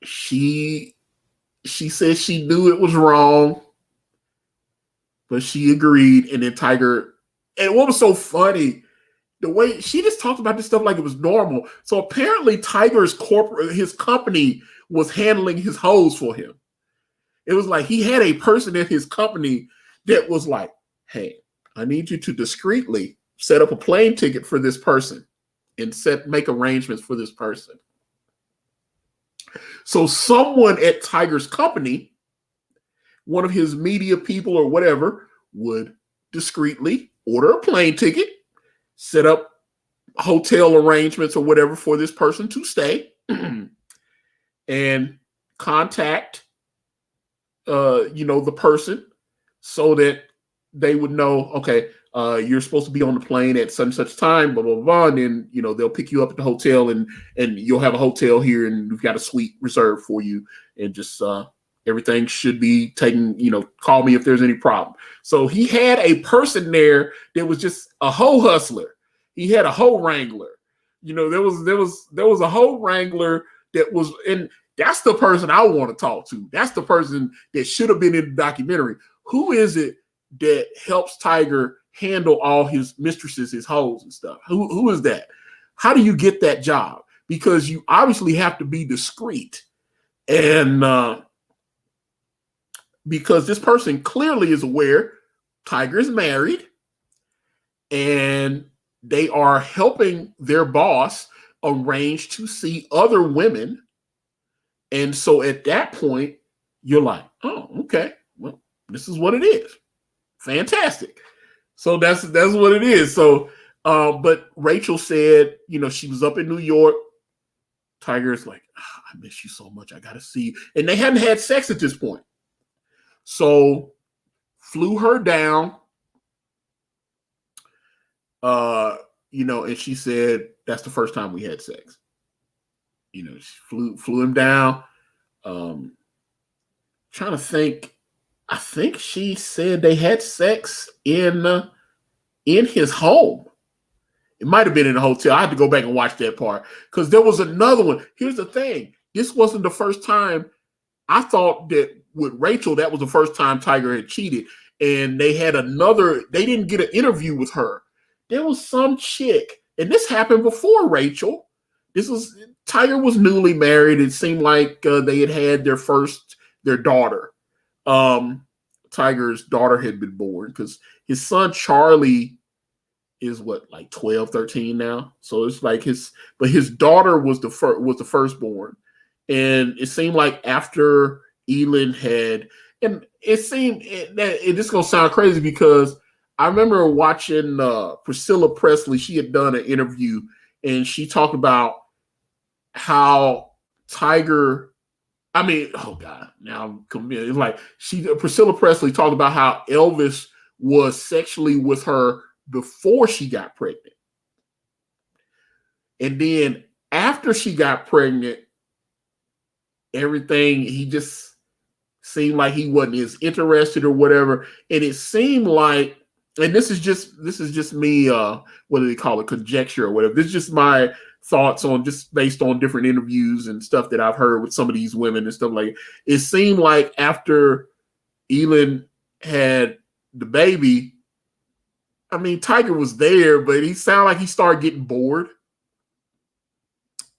she said she knew it was wrong, but she agreed. And then Tiger, and what was so funny, the way she just talked about this stuff like it was normal. So apparently Tiger's his company was handling his hoes for him. It was like he had a person in his company that was like, hey, I need you to discreetly set up a plane ticket for this person and make arrangements for this person. So someone at Tiger's company, one of his media people or whatever, would discreetly order a plane ticket, set up hotel arrangements or whatever for this person to stay, and contact, the person so that they would know, okay, you're supposed to be on the plane at such and such time, blah, blah, blah. And then, they'll pick you up at the hotel and you'll have a hotel here and we've got a suite reserved for you. And just everything should be taken, call me if there's any problem. So he had a person there that was just a hoe hustler. He had a hoe wrangler. There was a hoe wrangler that was, and that's the person I want to talk to. That's the person that should have been in the documentary. Who is it that helps Tiger handle all his mistresses, his hoes and stuff? Who is that? How do you get that job? Because you obviously have to be discreet. And because this person clearly is aware Tiger is married and they are helping their boss arrange to see other women. And so at that point, you're like, oh, okay, well, this is what it is. Fantastic. So that's what it is. So, but Rachel said, she was up in New York. Tiger's like, I miss you so much. I got to see you. And they hadn't had sex at this point. So flew her down, and she said, that's the first time we had sex. She flew him down. Trying to think. I think she said they had sex in his home. It might have been in a hotel. I had to go back and watch that part because there was another one. Here's the thing. This wasn't the first time. I thought that with Rachel, that was the first time Tiger had cheated. And they didn't get an interview with her. There was some chick, and this happened before Rachel. Tiger was newly married. It seemed like they had their daughter. Tiger's daughter had been born because his son Charlie is 12, 13 now. So it's like his daughter was the firstborn. And it seemed like after Elin had, and it seemed that it's going to sound crazy because I remember watching Priscilla Presley. She had done an interview and she talked about how Tiger, oh God, now I'm convinced. It's like Priscilla Presley talked about how Elvis was sexually with her before she got pregnant. And then after she got pregnant, everything, he just seemed like he wasn't as interested or whatever. And it seemed like, and this is just me, what do they call it, conjecture or whatever. This is just my thoughts on, just based on different interviews and stuff that I've heard with some of these women and stuff like that. It seemed like after Elin had the baby, Tiger was there, but he sounded like he started getting bored.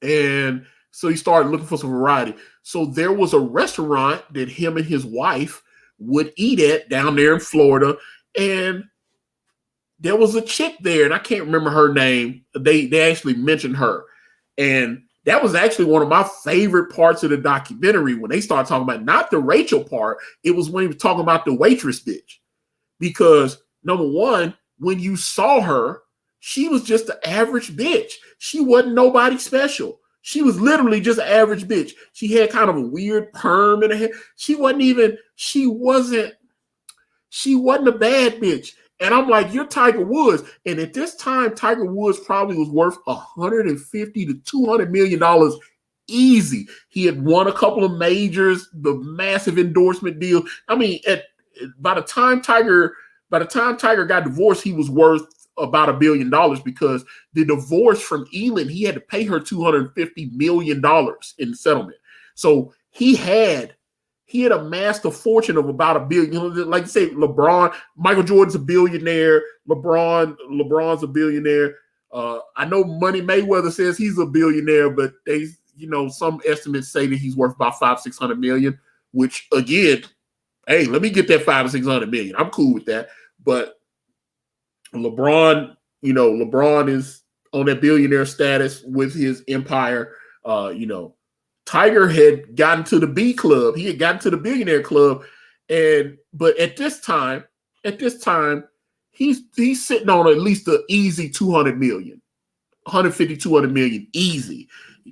And so he started looking for some variety. So there was a restaurant that him and his wife would eat at down there in Florida. And there was a chick there, and I can't remember her name. They actually mentioned her. And That was actually one of my favorite parts of the documentary when they started talking about not the Rachel part. It was when he was talking about the waitress bitch. Because number one, when you saw her, she was just an average bitch. She wasn't nobody special. She was literally just an average bitch. She had kind of a weird perm in her hair. She wasn't a bad bitch. And I'm like, you're Tiger Woods. And at this time, Tiger Woods probably was worth $150 to $200 million easy. He had won a couple of majors, the massive endorsement deal. I mean, by the time Tiger got divorced, he was worth about $1 billion because the divorce from Elin, he had to pay her $250 million in settlement. So he had amassed a fortune of about $1 billion. You know, like you say, Michael Jordan's a billionaire. LeBron's a billionaire. I know Money Mayweather says he's a billionaire, but some estimates say that he's worth about $500-600 million, which again, hey, let me get that $500-600 million. I'm cool with that. But LeBron is on that billionaire status with his empire. Tiger had gotten to the B club. He had gotten to the billionaire club. But at this time, he's sitting on at least an easy $200 million, $150-200 million easy.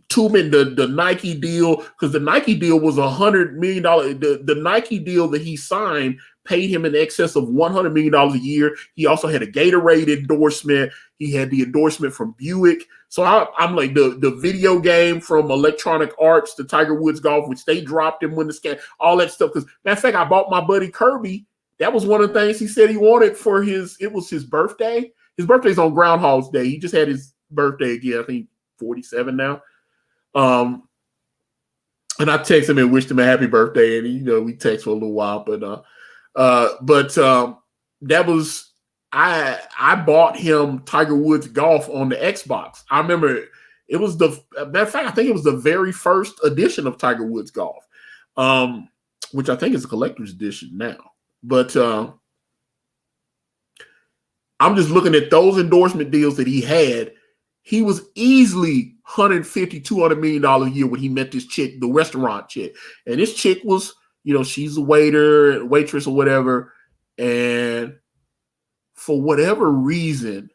The Nike deal, because the Nike deal was $100 million. The Nike deal that he signed paid him in excess of $100 million a year. He also had a Gatorade endorsement. He had the endorsement from Buick. So I'm like the video game from Electronic Arts to Tiger Woods Golf, which they dropped him when the scam, all that stuff. Because matter of fact, I bought my buddy Kirby. That was one of the things he said he wanted for his birthday. His birthday's on Groundhog's Day. He just had his birthday again. I think 47 now. And I texted him and wished him a happy birthday, and we text for a little while, but that was I bought him Tiger Woods Golf on the Xbox. I remember it was matter of fact, I think it was the very first edition of Tiger Woods Golf, which I think is a collector's edition now. But I'm just looking at those endorsement deals that he had. He was easily $150-200 million a year when he met this chick, the restaurant chick. And this chick was, she's a waitress or whatever. And for whatever reason,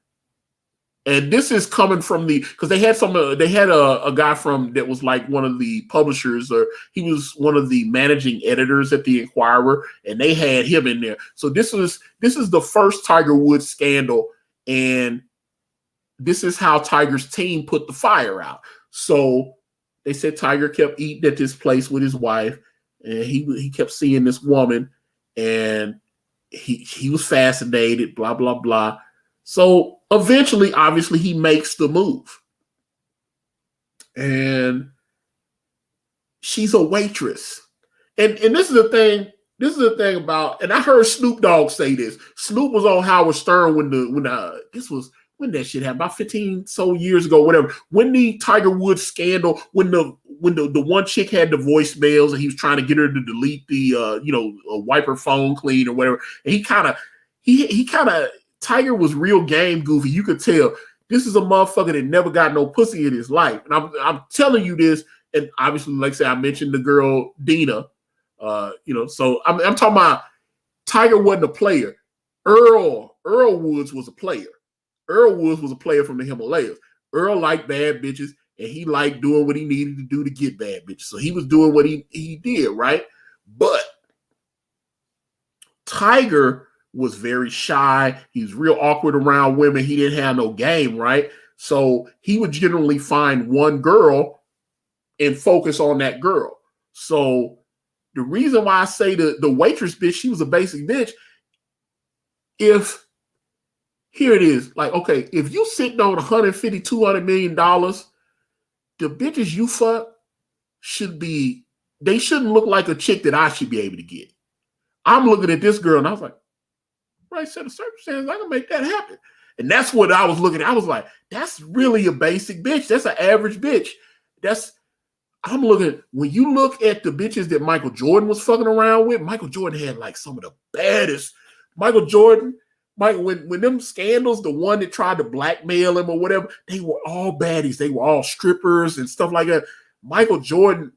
and this is coming from because they had a guy that was like one of the publishers, or he was one of the managing editors at the Inquirer, and they had him in there. So this is the first Tiger Woods scandal, and this is how Tiger's team put the fire out. So they said Tiger kept eating at this place with his wife, and he kept seeing this woman, and he was fascinated, blah, blah, blah. So eventually, obviously, he makes the move. And she's a waitress. And this is the thing. This is the thing about, and I heard Snoop Dogg say this. Snoop was on Howard Stern when that shit happened, about 15 so years ago, whatever. When the Tiger Woods scandal, when the one chick had the voicemails and he was trying to get her to delete the wipe her phone clean or whatever, and he kind of Tiger was real game goofy. You could tell this is a motherfucker that never got no pussy in his life. And I'm telling you this, and obviously, like I said, I mentioned the girl Dina. So I'm talking about Tiger wasn't a player. Earl Woods was a player. Earl Woods was a player from the Himalayas. Earl liked bad bitches, and he liked doing what he needed to do to get bad bitches. So he was doing what he did, right? But Tiger was very shy. He was real awkward around women. He didn't have no game, right? So he would generally find one girl and focus on that girl. So the reason why I say the waitress bitch, she was a basic bitch. Here it is. Like, okay, if you sitting on $150-200 million, the bitches you fuck they shouldn't look like a chick that I should be able to get. I'm looking at this girl and I was like, right set of circumstances, I can make that happen. And that's what I was looking at. I was like, that's really a basic bitch. That's an average bitch. I'm looking, when you look at the bitches that Michael Jordan was fucking around with, Michael Jordan had like some of the baddest. Michael Jordan Mike, when them scandals, the one that tried to blackmail him or whatever, they were all baddies. They were all strippers and stuff like that. Michael Jordan,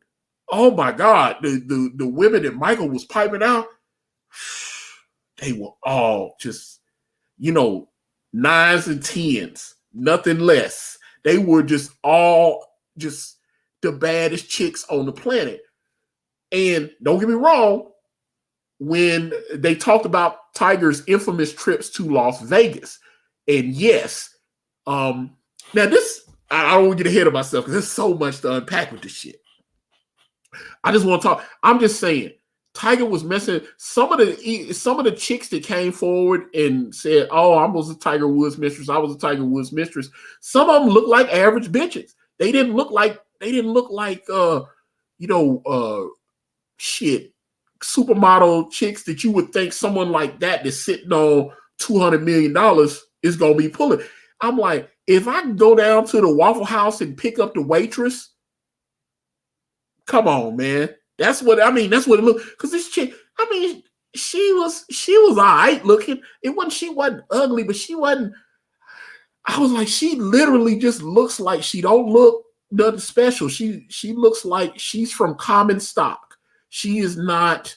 oh my God, the women that Michael was piping out, they were all just, nines and tens, nothing less. They were just all just the baddest chicks on the planet. And don't get me wrong, when they talked about Tiger's infamous trips to Las Vegas, and yes, now this, I don't want to get ahead of myself because there's so much to unpack with this shit. I just want to talk. I'm just saying, Tiger was messing. Some of the chicks that came forward and said, "Oh, I was a Tiger Woods mistress. I was a Tiger Woods mistress." Some of them looked like average bitches. They didn't look like shit, supermodel chicks that you would think someone like that's sitting on $200 million is gonna be pulling. I'm like, if I can go down to the Waffle House and pick up the waitress, come on, man. That's what it looked. Because this chick, she was all right looking. She wasn't ugly, but she wasn't. I was like, she literally just looks like she don't look nothing special. She looks like she's from common stock. She is not,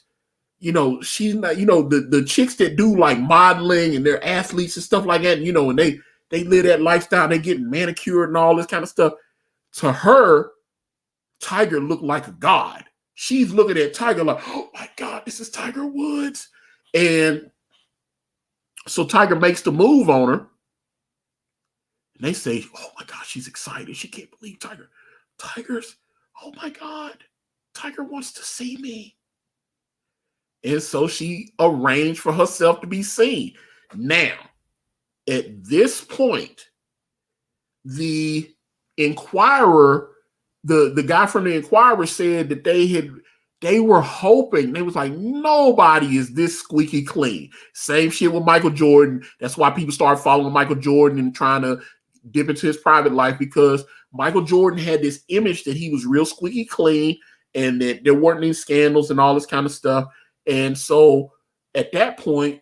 she's not, the chicks that do like modeling and they're athletes and stuff like that, and they live that lifestyle, they get manicured and all this kind of stuff. To her, Tiger looked like a god. She's looking at Tiger like, oh my God, this is Tiger Woods. And so Tiger makes the move on her. And they say, oh my God, she's excited. She can't believe Tiger's, oh my God, Tiger wants to see me. And so she arranged for herself to be seen. Now, at this point, the Inquirer, the guy from the Inquirer said that they were hoping, they was like, nobody is this squeaky clean. Same shit with Michael Jordan. That's why people started following Michael Jordan and trying to dip into his private life, because Michael Jordan had this image that he was real squeaky clean and that there weren't any scandals and all this kind of stuff. And so at that point,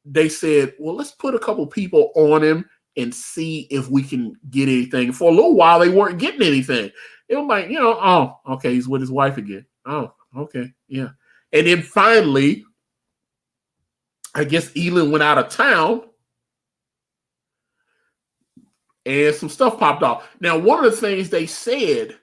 they said, well, let's put a couple people on him and see if we can get anything. For a little while, they weren't getting anything. It was like, oh, okay, he's with his wife again. Oh, okay, yeah. And then finally, I guess Elin went out of town and some stuff popped off. Now, one of the things they said,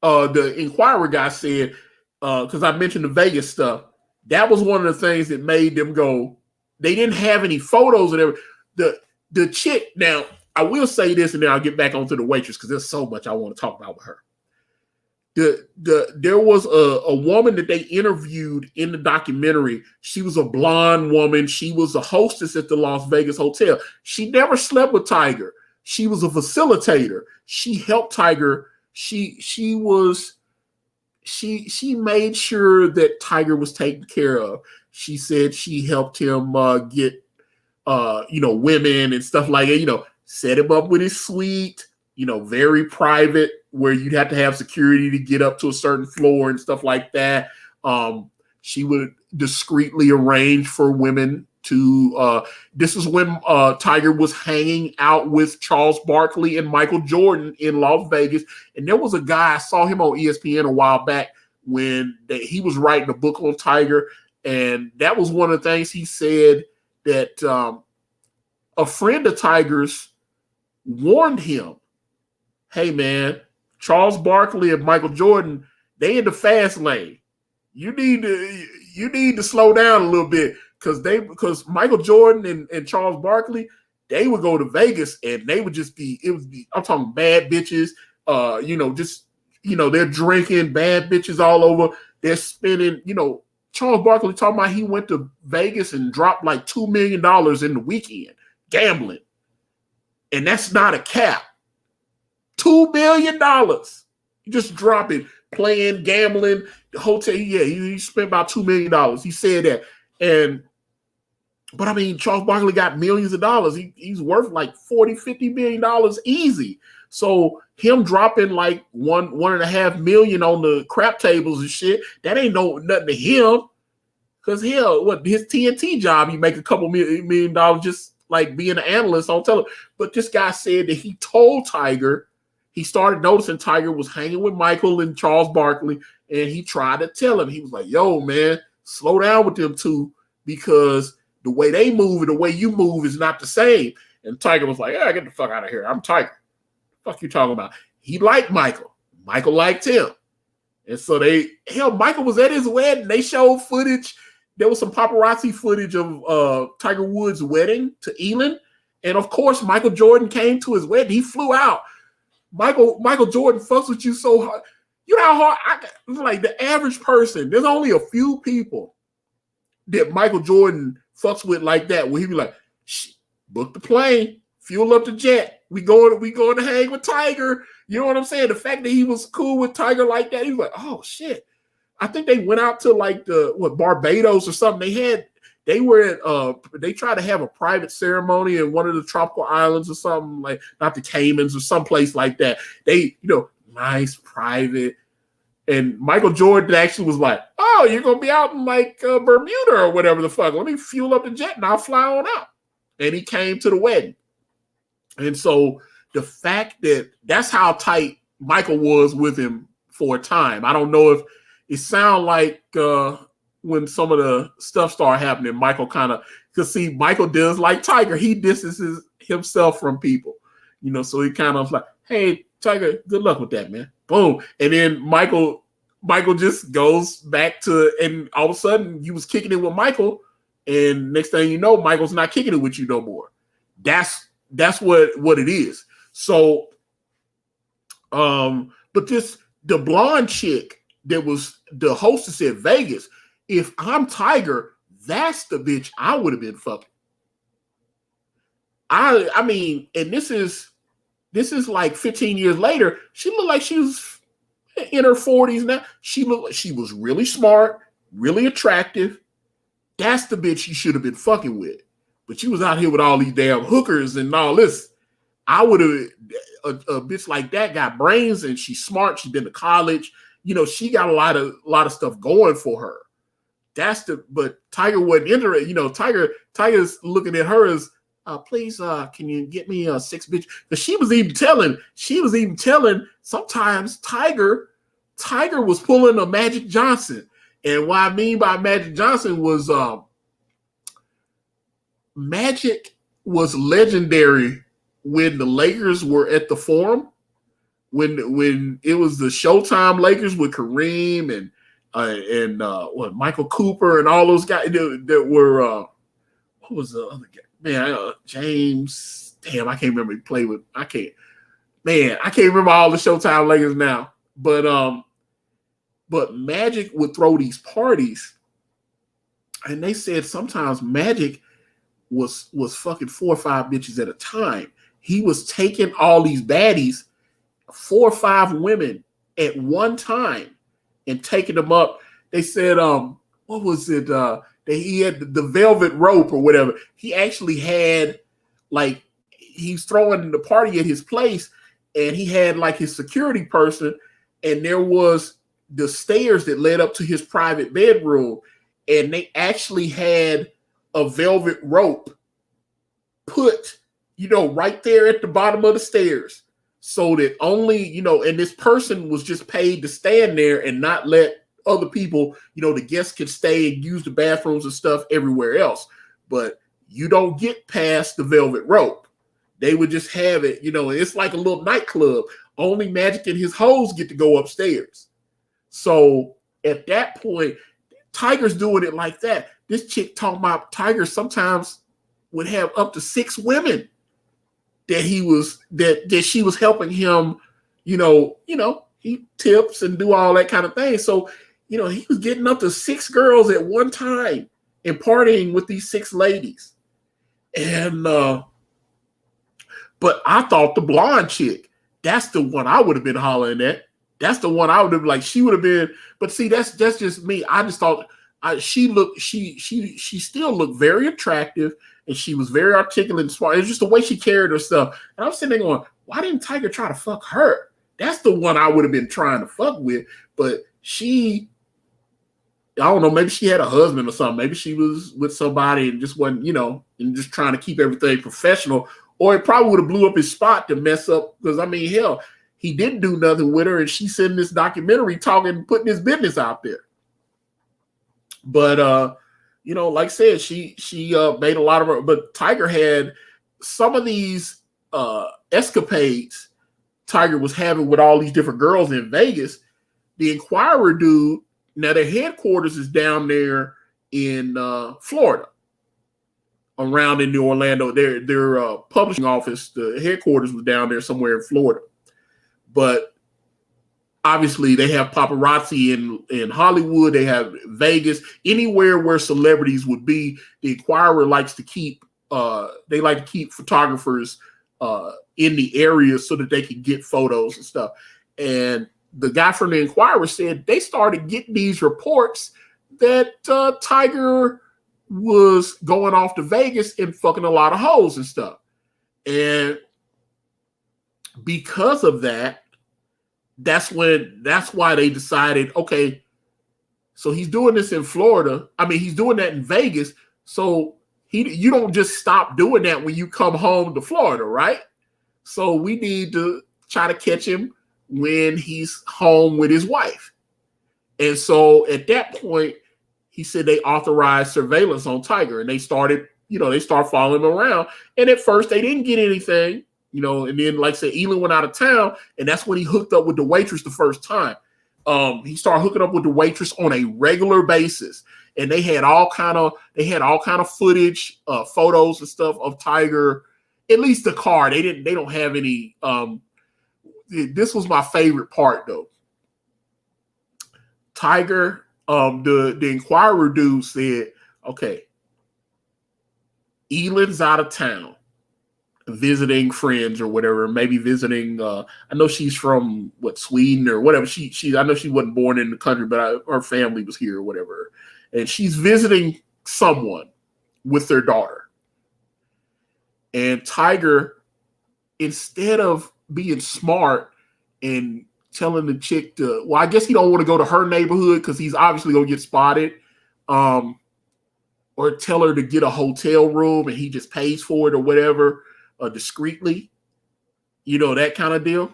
the Inquirer guy said, because I mentioned the Vegas stuff, that was one of the things that made them go, they didn't have any photos and everything. The chick, now, I will say this and then I'll get back onto the waitress because there's so much I want to talk about with her. There was a woman that they interviewed in the documentary. She was a blonde woman. She was a hostess at the Las Vegas hotel. She never slept with Tiger. She was a facilitator. She helped Tiger. She made sure that Tiger was taken care of. She said she helped him get women and stuff like that, set him up with his suite, very private, where you'd have to have security to get up to a certain floor and stuff like that. She would discreetly arrange for women to, this is when Tiger was hanging out with Charles Barkley and Michael Jordan in Las Vegas. And there was a guy, I saw him on ESPN a while back when he was writing a book on Tiger. And that was one of the things he said, that a friend of Tiger's warned him, hey man, Charles Barkley and Michael Jordan, they in the fast lane. You need to slow down a little bit, because Michael Jordan and Charles Barkley, they would go to Vegas and they would just be, I'm talking bad bitches, they're drinking bad bitches all over. They're spending, Charles Barkley talking about he went to Vegas and dropped like $2 million in the weekend gambling. And that's not a cap. $2 million. You just drop it, playing, gambling, the hotel. Yeah, he spent about $2 million. He said that. But Charles Barkley got millions of dollars. He's worth like $40-50 million easy. So him dropping like $1.5 million on the crap tables and shit, that ain't nothing to him. Because hell, what his TNT job, you make a couple million dollars just like being an analyst on television. But this guy said that he told Tiger, he started noticing Tiger was hanging with Michael and Charles Barkley, and he tried to tell him. He was like, yo, man, slow down with them two, because the way they move and the way you move is not the same. And Tiger was like, yeah, get the fuck out of here. I'm Tiger. The fuck you talking about? He liked Michael. Michael liked him. And so Michael was at his wedding. They showed footage. There was some paparazzi footage of Tiger Woods' wedding to Elin. And of course, Michael Jordan came to his wedding. He flew out. Michael Jordan fucks with you so hard. You know how hard like the average person, there's only a few people that Michael Jordan fucks with like that, where he'd be like, book the plane, fuel up the jet. We going to hang with Tiger. You know what I'm saying? The fact that he was cool with Tiger like that, he was like, oh shit. I think they went out to like Barbados or something. They tried to have a private ceremony in one of the tropical islands or something, like not the Caymans or someplace like that. They, nice private. And Michael Jordan actually was like, oh, you're going to be out in like Bermuda or whatever the fuck. Let me fuel up the jet and I'll fly on out. And he came to the wedding. And so the fact that that's how tight Michael was with him for a time. I don't know if it sounded like when some of the stuff started happening, Michael kind of, because see, Michael does like Tiger. He distances himself from people, so he kind of like, hey, Tiger, good luck with that, man. Boom. And then Michael just goes back to, and all of a sudden you was kicking it with Michael, and next thing you know, Michael's not kicking it with you no more. That's what it is. So, but the blonde chick that was the hostess at Vegas, if I'm Tiger, that's the bitch I would have been fucking. I mean, and this is like 15 years later. She looked like she was in her 40s now. She was really smart, really attractive. That's the bitch you should have been fucking with. But you was out here with all these damn hookers and all this. I would have a bitch like that got brains and she's smart. She's been to college. She got a lot of stuff going for her. But Tiger wasn't interested. Tiger's looking at her as, please, can you get me a 6 bitch? Because she was even telling sometimes Tiger was pulling a Magic Johnson. And what I mean by Magic Johnson was Magic was legendary when the Lakers were at the Forum, when it was the Showtime Lakers with Kareem and Michael Cooper and all those guys that were what was the other guy? Man, James. Damn, I can't remember. He played with. I can't remember all the Showtime Lakers now. But Magic would throw these parties, and they said sometimes Magic was fucking 4 or 5 bitches at a time. He was taking all these baddies, 4 or 5 women at one time, and taking them up. They said, what was it? That he had the velvet rope or whatever. He actually had, like, he's throwing the party at his place, and he had like his security person, and there was the stairs that led up to his private bedroom, and they actually had a velvet rope put, right there at the bottom of the stairs, so that only, and this person was just paid to stand there and not let other people, the guests could stay and use the bathrooms and stuff everywhere else. But you don't get past the velvet rope. They would just have it, it's like a little nightclub. Only Magic and his hoes get to go upstairs. So at that point, Tiger's doing it like that. This chick talking about Tiger sometimes would have up to 6 women that she was helping him, he tips and do all that kind of thing. So, he was getting up to 6 girls at one time and partying with these 6 ladies. And but I thought the blonde chick, that's the one I would have been hollering at. That's the one I would have, like, she would have been. But see, that's just me. I just thought she still looked very attractive, and she was very articulate and smart. It's just the way she carried herself. And I'm sitting there going, why didn't Tiger try to fuck her? That's the one I would have been trying to fuck with. But she don't know, maybe she had a husband or something. Maybe she was with somebody and just wasn't, and just trying to keep everything professional. Or it probably would have blew up his spot to mess up. Because, I mean, hell, he didn't do nothing with her. And she's in this documentary talking, putting his business out there. But, like I said, she made a lot of her. But Tiger had some of these escapades Tiger was having with all these different girls in Vegas. The Inquirer dude, now their headquarters is down there in Florida, around in New Orlando. Their publishing office, the headquarters was down there somewhere in Florida. But obviously they have paparazzi in Hollywood. They have Vegas, anywhere where celebrities would be. The Inquirer likes to keep, they like to keep photographers in the area so that they can get photos and stuff. And the guy from the Inquirer said they started getting these reports that Tiger was going off to Vegas and fucking a lot of hoes and stuff. And because of that, that's why they decided, okay, so he's doing this in Florida. I mean, he's doing that in Vegas. So you don't just stop doing that when you come home to Florida, right? So we need to try to catch him when he's home with his wife. And so at that point, he said they authorized surveillance on Tiger, and they started following him around. And at first they didn't get anything, and then, like I said, Elon went out of town, and that's when he hooked up with the waitress the first time. He started hooking up with the waitress on a regular basis. And they had all kind of footage, photos and stuff of Tiger, at least the car. They don't have any. This was my favorite part though. Tiger, the Inquirer dude said, okay, Elon's out of town visiting friends or whatever, maybe visiting, I know she's from Sweden or whatever. I know she wasn't born in the country, but her family was here or whatever. And she's visiting someone with their daughter. And Tiger, instead of being smart and telling the chick I guess he don't want to go to her neighborhood because he's obviously going to get spotted, or tell her to get a hotel room and he just pays for it or whatever, discreetly, that kind of deal.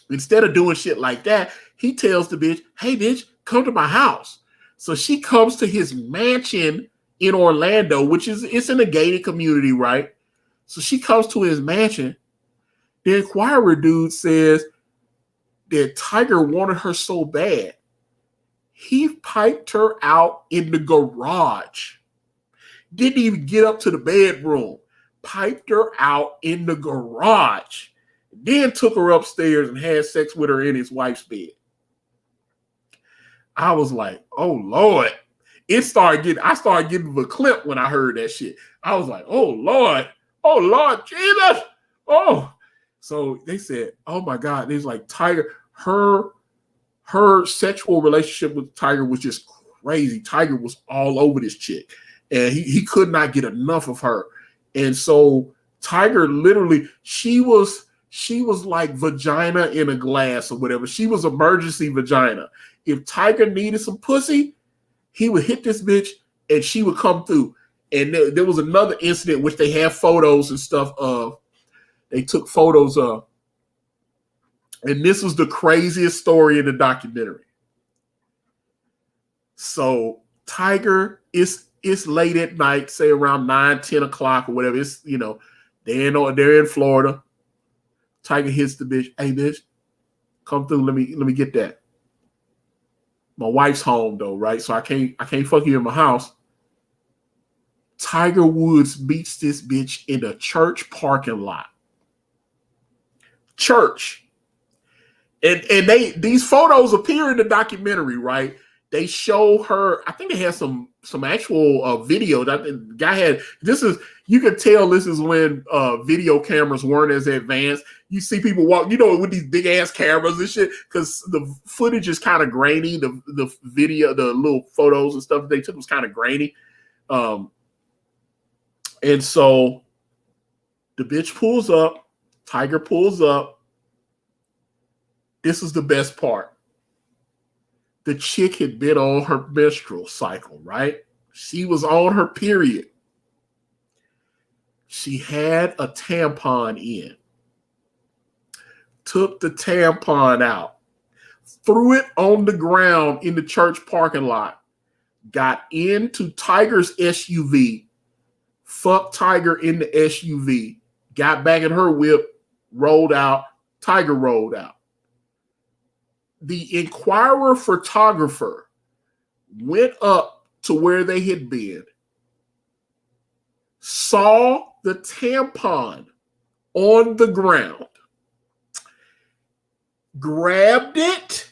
Instead of doing shit like that, he tells the bitch, hey, bitch, come to my house. So she comes to his mansion in Orlando, which it's in a gated community, right? So she comes to his mansion. The Inquirer dude says that Tiger wanted her so bad, he piped her out in the garage. Didn't even get up to the bedroom. Piped her out in the garage. Then took her upstairs and had sex with her in his wife's bed. I was like, oh Lord. I started getting the clip when I heard that shit. I was like, oh Lord, Jesus. Oh. So they said, oh my God. It was like Tiger, her sexual relationship with Tiger was just crazy. Tiger was all over this chick. And he could not get enough of her. And so Tiger literally, she was like vagina in a glass or whatever. She was emergency vagina. If Tiger needed some pussy, he would hit this bitch and she would come through. And there was another incident which they have photos and stuff of. They took photos of. And this was the craziest story in the documentary. So Tiger, it's late at night, say around 9, 10 o'clock or whatever. It's, they're in Florida. Tiger hits the bitch. Hey, bitch, come through. Let me get that. My wife's home though, right? So I can't fuck you in my house. Tiger Woods beats this bitch in a church parking lot. Church. And these photos appear in the documentary, right? They show her. I think they had some actual video. That the guy had. You could tell this is when video cameras weren't as advanced. You see people walk, with these big ass cameras and shit, because the footage is kind of grainy. The video, the little photos and stuff that they took was kind of grainy. And so the bitch pulls up. Tiger pulls up. This is the best part. The chick had been on her menstrual cycle, right? She was on her period. She had a tampon in, took the tampon out, threw it on the ground in the church parking lot, got into Tiger's SUV, fucked Tiger in the SUV, got back in her whip, rolled out, Tiger rolled out. The Inquirer photographer went up to where they had been, saw the tampon on the ground, grabbed it,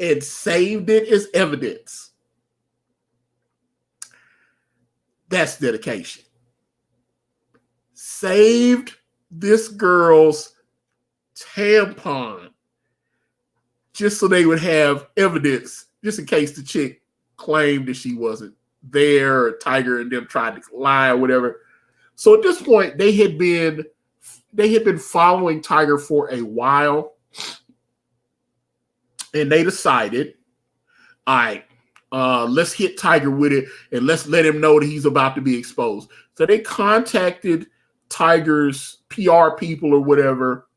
and saved it as evidence. That's dedication. Saved this girl's tampon just so they would have evidence, just in case the chick claimed that she wasn't there, or Tiger and them tried to lie or whatever. So at this point, they had been following Tiger for a while, and they decided, all right, let's hit Tiger with it, and let's let him know that he's about to be exposed. So they contacted Tiger's PR people or whatever,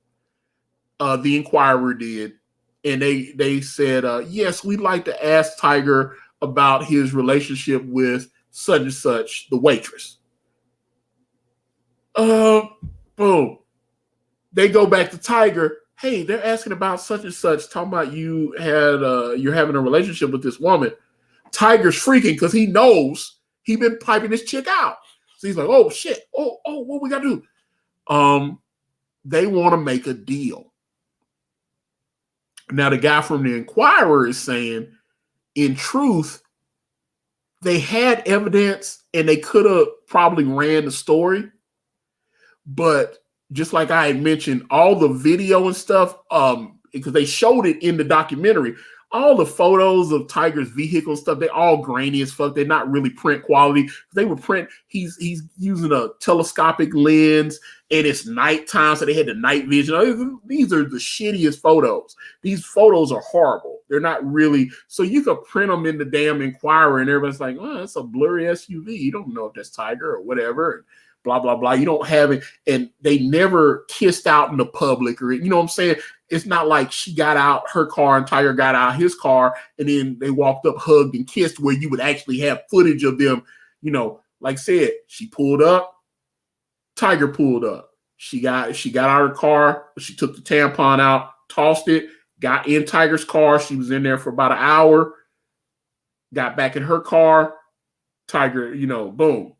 the Inquirer did, and they said, yes, we'd like to ask Tiger about his relationship with such and such, the waitress. Boom. They go back to Tiger. Hey, they're asking about such and such, talking about you're having a relationship with this woman. Tiger's freaking because he knows he's been piping this chick out. So he's like, oh shit. Oh, what we gotta do? They want to make a deal. Now the guy from the Inquirer is saying, in truth, they had evidence and they could have probably ran the story. But just like I had mentioned, all the video and stuff, because they showed it in the documentary, all the photos of Tiger's vehicle and stuff, they're all grainy as fuck. They're not really print quality. They were print. He's using a telescopic lens, and it's nighttime, so they had the night vision. These are the shittiest photos. These photos are horrible. They're not really, so you could print them in the damn Inquirer, and everybody's like, oh, that's a blurry SUV. You don't know if that's Tiger or whatever. Blah, blah, blah. You don't have it. And they never kissed out in the public, or, you know what I'm saying? It's not like she got out her car and Tiger got out his car and then they walked up, hugged, and kissed, where you would actually have footage of them. You know, like I said, she pulled up, Tiger pulled up. She got out of her car, she took the tampon out, tossed it, got in Tiger's car. She was in there for about an hour, got back in her car, Tiger, boom.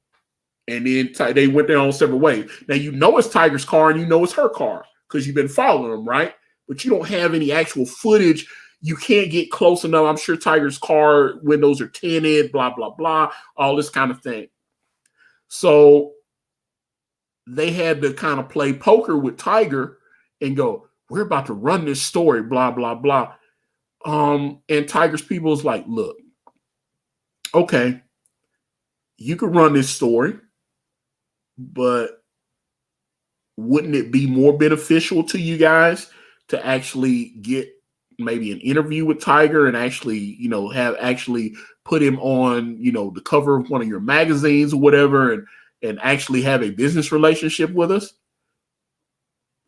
And then they went their own separate ways. Now, it's Tiger's car and it's her car because you've been following them, right? But you don't have any actual footage. You can't get close enough. I'm sure Tiger's car windows are tinted, blah, blah, blah, all this kind of thing. So they had to kind of play poker with Tiger and go, we're about to run this story, blah, blah, blah. And Tiger's people is like, look, okay, you could run this story, but wouldn't it be more beneficial to you guys to actually get maybe an interview with Tiger and actually, have actually put him on, the cover of one of your magazines or whatever, and actually have a business relationship with us?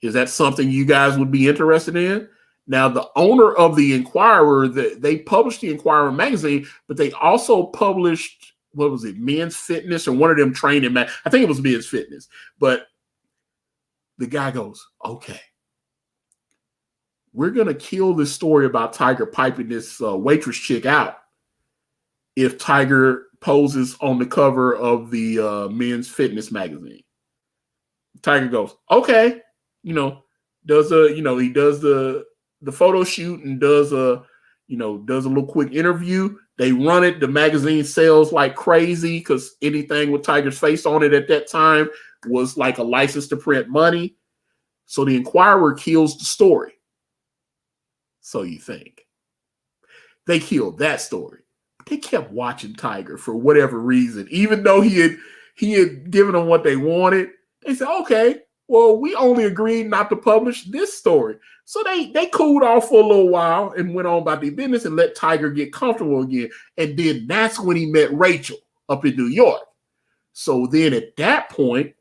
Is that something you guys would be interested in? Now, the owner of the Inquirer, they published the Inquirer magazine, but they also published, what was it, Men's Fitness, or one of them training I think it was Men's Fitness. But the guy goes, okay, we're going to kill this story about Tiger piping this waitress chick out if Tiger poses on the cover of the Men's Fitness magazine. Tiger goes, okay, he does the photo shoot and does a little quick interview. They run it. The magazine sells like crazy because anything with Tiger's face on it at that time was like a license to print money. So the Inquirer kills the story. So you think. They killed that story. But they kept watching Tiger for whatever reason. Even though he had given them what they wanted, they said, okay, well, we only agreed not to publish this story. So they cooled off for a little while and went on about their business and let Tiger get comfortable again. And then that's when he met Rachel up in New York. So then at that point,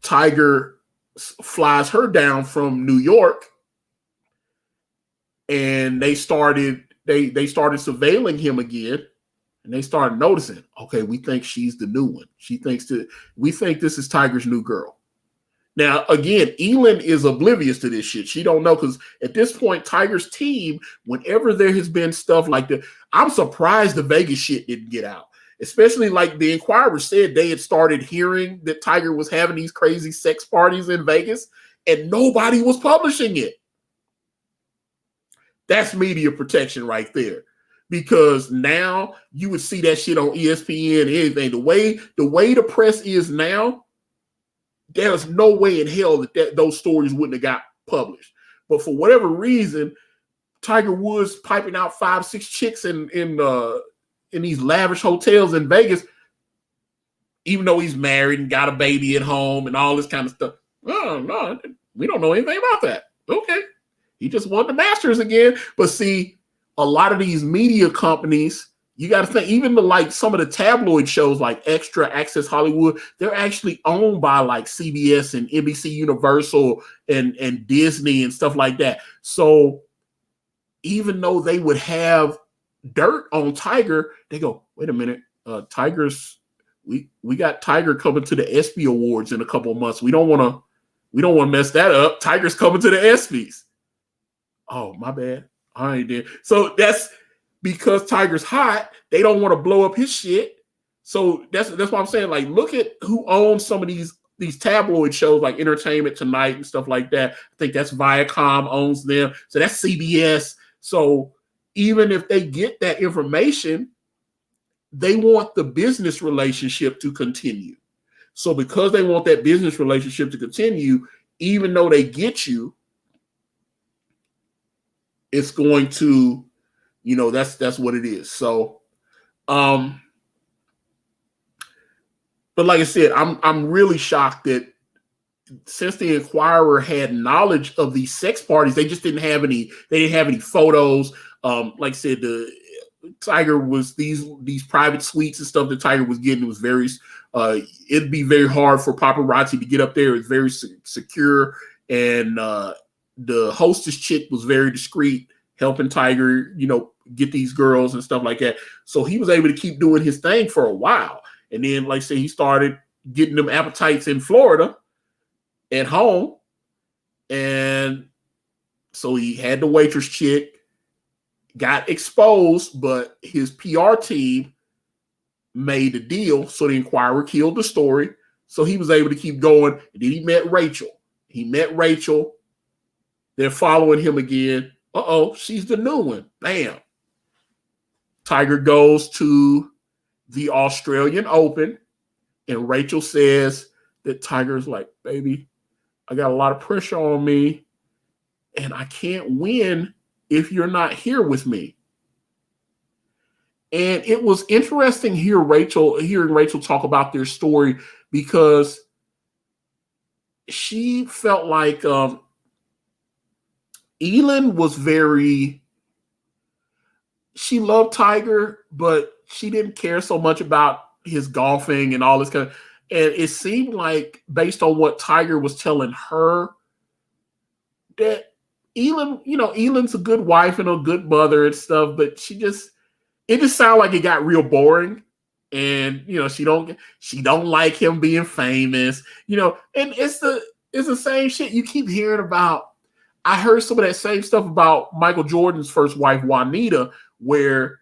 Tiger flies her down from New York, and they started surveilling him again. And they started noticing, okay, we think she's the new one. We think this is Tiger's new girl. Now, again, Elin is oblivious to this shit. She don't know, because at this point, Tiger's team, whenever there has been stuff like that, I'm surprised the Vegas shit didn't get out. Especially like the Inquirer said, they had started hearing that Tiger was having these crazy sex parties in Vegas, and nobody was publishing it. That's media protection right there. Because now you would see that shit on ESPN, anything. The way the press is now, there's no way in hell that those stories wouldn't have got published. But for whatever reason, Tiger Woods piping out 5-6 chicks in these lavish hotels in Vegas, even though he's married and got a baby at home and all this kind of stuff. Oh, no, we don't know anything about that. Okay. He just won the Masters again. But see, a lot of these media companies, you got to think, even some of the tabloid shows like Extra, Access Hollywood, they're actually owned by like CBS and NBC Universal and Disney and stuff like that. So even though they would have dirt on Tiger, they go, wait a minute, we got Tiger coming to the ESPY Awards in a couple of months. We don't want to mess that up. Tiger's coming to the ESPYs. Oh, my bad. I ain't did. So that's because Tiger's hot. They don't want to blow up his shit. So that's what I'm saying. Like, look at who owns some of these tabloid shows like Entertainment Tonight and stuff like that. I think that's Viacom owns them. So that's CBS. So even if they get that information, they want the business relationship to continue. So because they want that business relationship to continue, even though they get you, it's going to, that's what it is. So, but like I said, I'm really shocked that since the Inquirer had knowledge of these sex parties, they just didn't have any. They didn't have any photos. Like I said, the Tiger was these private suites and stuff that Tiger was getting was very. It'd be very hard for paparazzi to get up there. It's very secure, and the hostess chick was very discreet, helping Tiger, get these girls and stuff like that. So he was able to keep doing his thing for a while. And then, like I say, he started getting them appetites in Florida at home. And so he had the waitress chick, got exposed, but his PR team made a deal. So the Inquirer killed the story. So he was able to keep going. And then he met Rachel. They're following him again. Uh-oh, she's the new one. Bam. Tiger goes to the Australian Open, and Rachel says that Tiger's like, baby, I got a lot of pressure on me, and I can't win if you're not here with me. And it was interesting hearing Rachel talk about their story, because she felt like Elin was she loved Tiger, but she didn't care so much about his golfing and all this kind of, and it seemed like, based on what Tiger was telling her, that Elin's a good wife and a good mother and stuff, but it just sounded like it got real boring. And, she don't like him being famous, and it's the same shit you keep hearing about. I heard some of that same stuff about Michael Jordan's first wife, Juanita, where,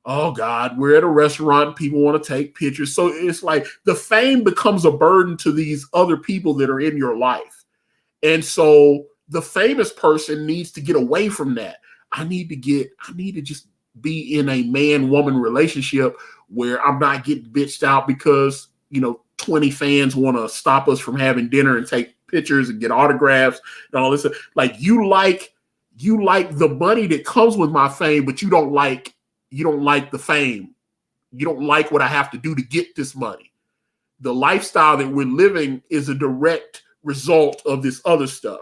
oh God, we're at a restaurant, people want to take pictures. So it's like the fame becomes a burden to these other people that are in your life. And so the famous person needs to get away from that. I need to just be in a man-woman relationship where I'm not getting bitched out because, 20 fans want to stop us from having dinner and take pictures and get autographs and all this. Like, you like the money that comes with my fame, but you don't like the fame. You don't like what I have to do to get this money. the lifestyle that we're living is a direct result of this other stuff.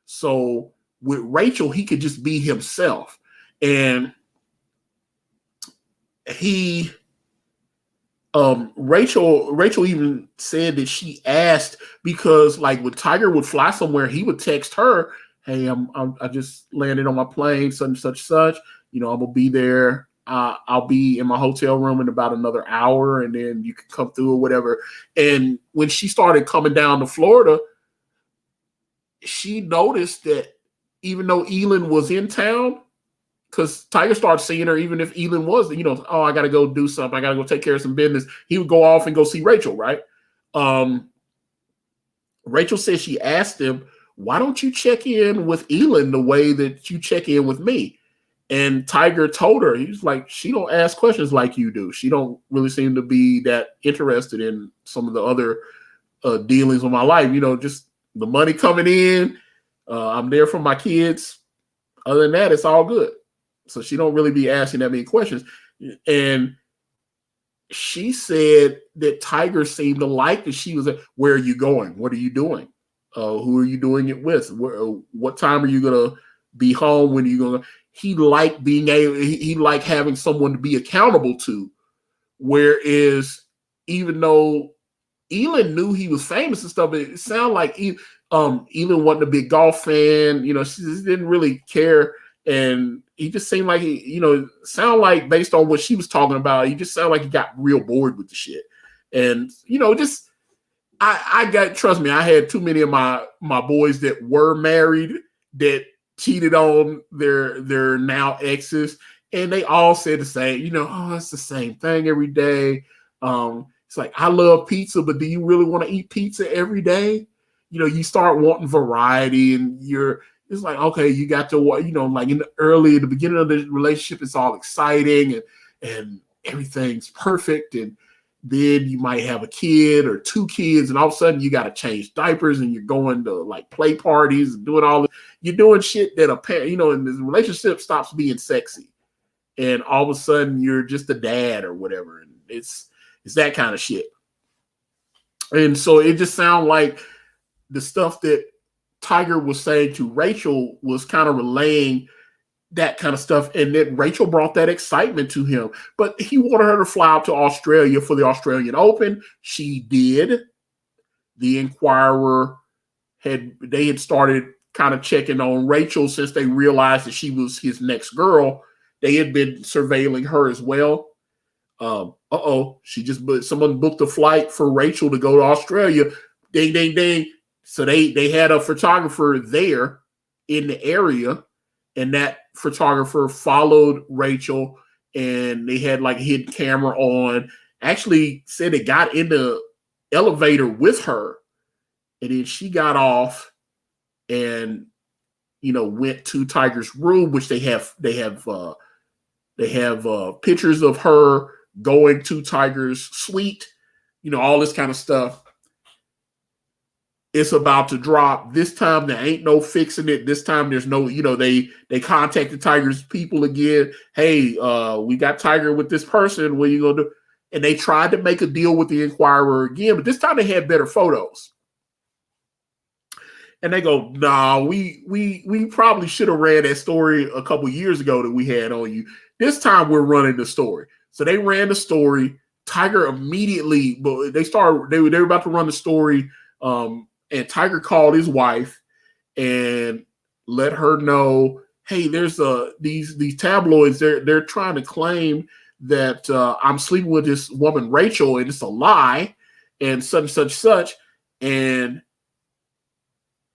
So with Rachel, he could just be himself. And he Rachel even said that she asked, because like when Tiger would fly somewhere, he would text her, "Hey, I just landed on my plane, such and such such. I'm gonna be there. I'll be in my hotel room in about another hour, and then you can come through or whatever." And when she started coming down to Florida, she noticed that even though Elin was in town, because Tiger started seeing her, even if Elin was, oh, I got to go do something. I got to go take care of some business. He would go off and go see Rachel, right? Rachel said she asked him, "Why don't you check in with Elin the way that you check in with me?" And Tiger told her, he was like, "She don't ask questions like you do. She don't really seem to be that interested in some of the other dealings with my life. Just the money coming in. I'm there for my kids. Other than that, it's all good." So she don't really be asking that many questions. And she said that Tiger seemed to like that she was, "Where are you going? What are you doing? Who are you doing it with? What time are you going to be home? When are you going to?" He liked being able, he liked having someone to be accountable to. Whereas even though Elin knew he was famous and stuff, it sounded like Elin wasn't a big golf fan. She just didn't really care. And he just seemed like sound like based on what she was talking about, he just sounded like he got real bored with the shit. And just trust me, I had too many of my boys that were married that cheated on their now exes, and they all said the same. Oh, it's the same thing every day. It's like, I love pizza, but do you really want to eat pizza every day? You start wanting variety, and it's like, okay, you got to, like in the beginning of the relationship, it's all exciting and everything's perfect. And then you might have a kid or two kids, and all of a sudden you got to change diapers, and you're going to like play parties and doing all this. You're doing shit that and the relationship stops being sexy. And all of a sudden you're just a dad or whatever. And it's that kind of shit. And so it just sounded like the stuff that Tiger was saying to Rachel was kind of relaying that kind of stuff, and that Rachel brought that excitement to him. But he wanted her to fly out to Australia for the Australian Open. She did. The Inquirer had started kind of checking on Rachel since they realized that she was his next girl. They had been surveilling her as well. Someone booked a flight for Rachel to go to Australia. Ding, ding, ding. So they had a photographer there in the area, and that photographer followed Rachel, and they had like a hidden camera on. Actually said they got in the elevator with her, and then she got off and went to Tiger's room, which they have pictures of her going to Tiger's suite, all this kind of stuff. It's about to drop. This time there ain't no fixing it. This time there's no, they contacted Tiger's people again. "Hey, we got Tiger with this person. What are you gonna do?" And they tried to make a deal with the Inquirer again, but this time they had better photos. And they go, "Nah, we probably should have ran that story a couple years ago that we had on you. This time we're running the story." So they ran the story. Tiger immediately, but they were about to run the story. And Tiger called his wife and let her know, "Hey, there's these tabloids. They're trying to claim that I'm sleeping with this woman Rachel, and it's a lie, and such." And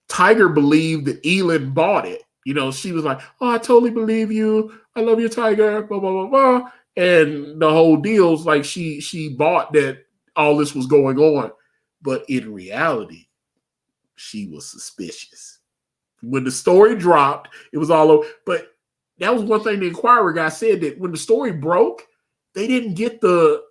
Tiger believed that Elin bought it. She was like, "Oh, I totally believe you. I love you, Tiger." Blah blah blah blah. And the whole deal's like she bought that all this was going on, but in reality, she was suspicious. When the story dropped, it was all over. But that was one thing the Inquirer guy said, that when the story broke, they didn't get the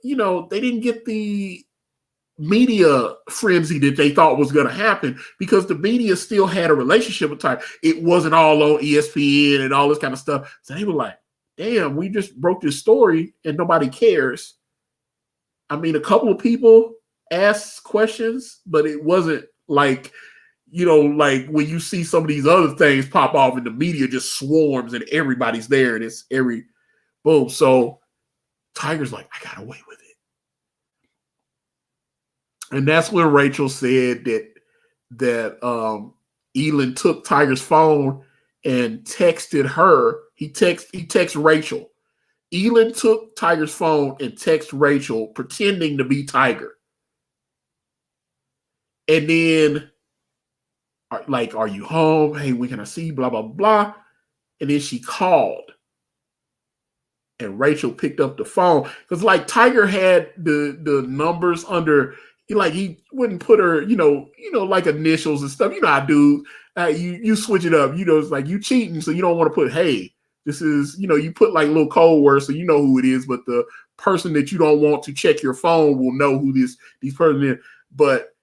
media frenzy that they thought was going to happen, because the media still had a relationship with Tiger. It wasn't all on ESPN and all this kind of stuff. So they were like, "Damn, we just broke this story and nobody cares." I mean, a couple of people asked questions, but it wasn't like, like when you see some of these other things pop off and the media just swarms and everybody's there and it's every boom. So Tiger's like, I got away with it. And that's when Rachel said that Elin took Tiger's phone and texted her. He texts Rachel. Elin took Tiger's phone and texted Rachel pretending to be Tiger. And then, like, are you home? Hey, when can I see? Blah, blah, blah. And then she called. And Rachel picked up the phone. Because, like, Tiger had the numbers under, he wouldn't put her, like initials and stuff. You know how I do. You switch it up. It's like you cheating, so you don't want to put, hey, this is, you put like little code words so you know who it is. But the person that you don't want to check your phone will know who these person is. But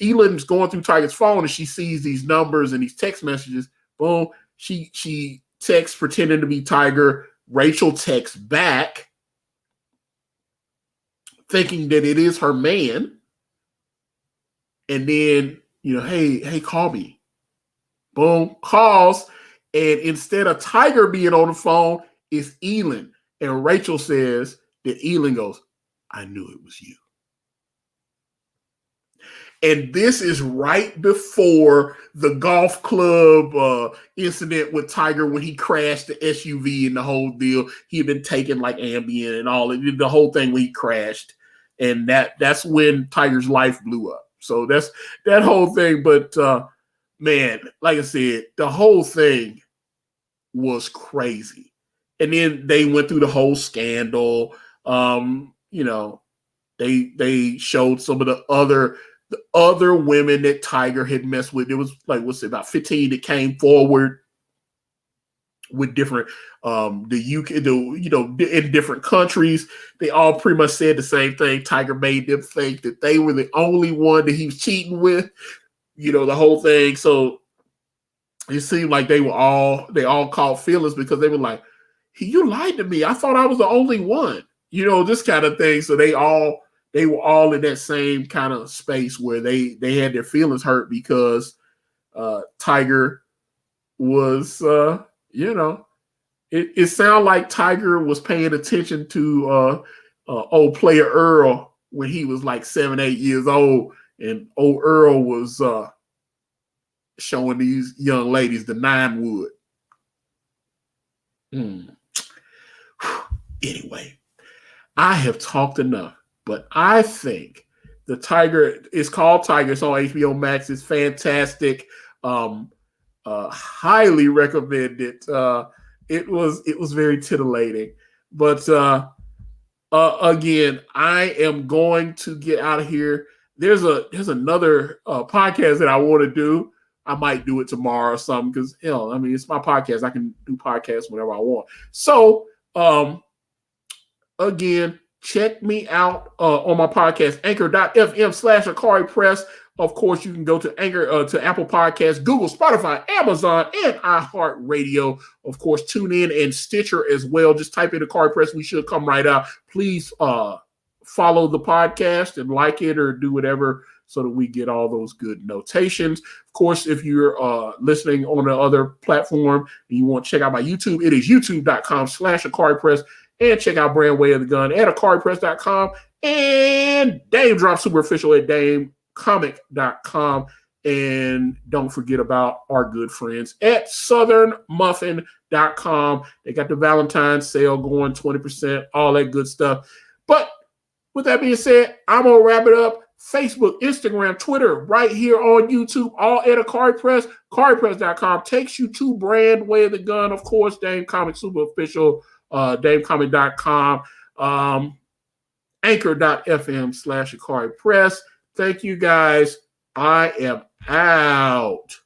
Elin's going through Tiger's phone and she sees these numbers and these text messages. Boom. She texts pretending to be Tiger. Rachel texts back thinking that it is her man. And then, hey, call me. Boom, calls. And instead of Tiger being on the phone, it's Elin. And Rachel says that Elin goes, I knew it was you. And this is right before the golf club incident with Tiger when he crashed the SUV and the whole deal. He had been taking like Ambien and all the whole thing when he crashed. And that's when Tiger's life blew up. So that's that whole thing. But man, like I said, the whole thing was crazy. And then they went through the whole scandal. They showed some of the other women that Tiger had messed with. There was like, about 15 that came forward with different the UK, in different countries. They all pretty much said the same thing. Tiger made them think that they were the only one that he was cheating with, the whole thing. So it seemed like they all caught feelings because they were like, you lied to me. I thought I was the only one, this kind of thing. So they were all in that same kind of space where they had their feelings hurt because Tiger was, it sounded like Tiger was paying attention to old player Earl when he was like 7, 8 years old. And old Earl was showing these young ladies the 9 wood. Anyway, I have talked enough. But I think the Tiger is called Tiger. It's on HBO Max. It's fantastic. Highly recommended. It was very titillating. But again, I am going to get out of here. There's another podcast that I want to do. I might do it tomorrow or something because it's my podcast. I can do podcasts whenever I want. So again, check me out on my podcast, anchor.fm/Ikari Press. Of course, you can go to Anchor, to Apple Podcasts, Google, Spotify, Amazon, and iHeartRadio. Of course, tune in and Stitcher as well. Just type in Ikari Press. We should come right out. Please follow the podcast and like it or do whatever so that we get all those good notations. Of course, if you're listening on another platform and you want to check out my YouTube, it is youtube.com/Ikari Press. And check out Brand Way of the Gun at IkariPress.com and Daym Drop Super Official at DaymComic.com. And don't forget about our good friends at SouthernMuffin.com. They got the Valentine's sale going, 20%, all that good stuff. But with that being said, I'm going to wrap it up. Facebook, Instagram, Twitter, right here on YouTube, all at Ikari Press. IkariPress.com takes you to Brand Way of the Gun. Of course, Daym Comic Super Official. DameComic.com, anchor.fm/Ikari Press. Thank you guys. I am out.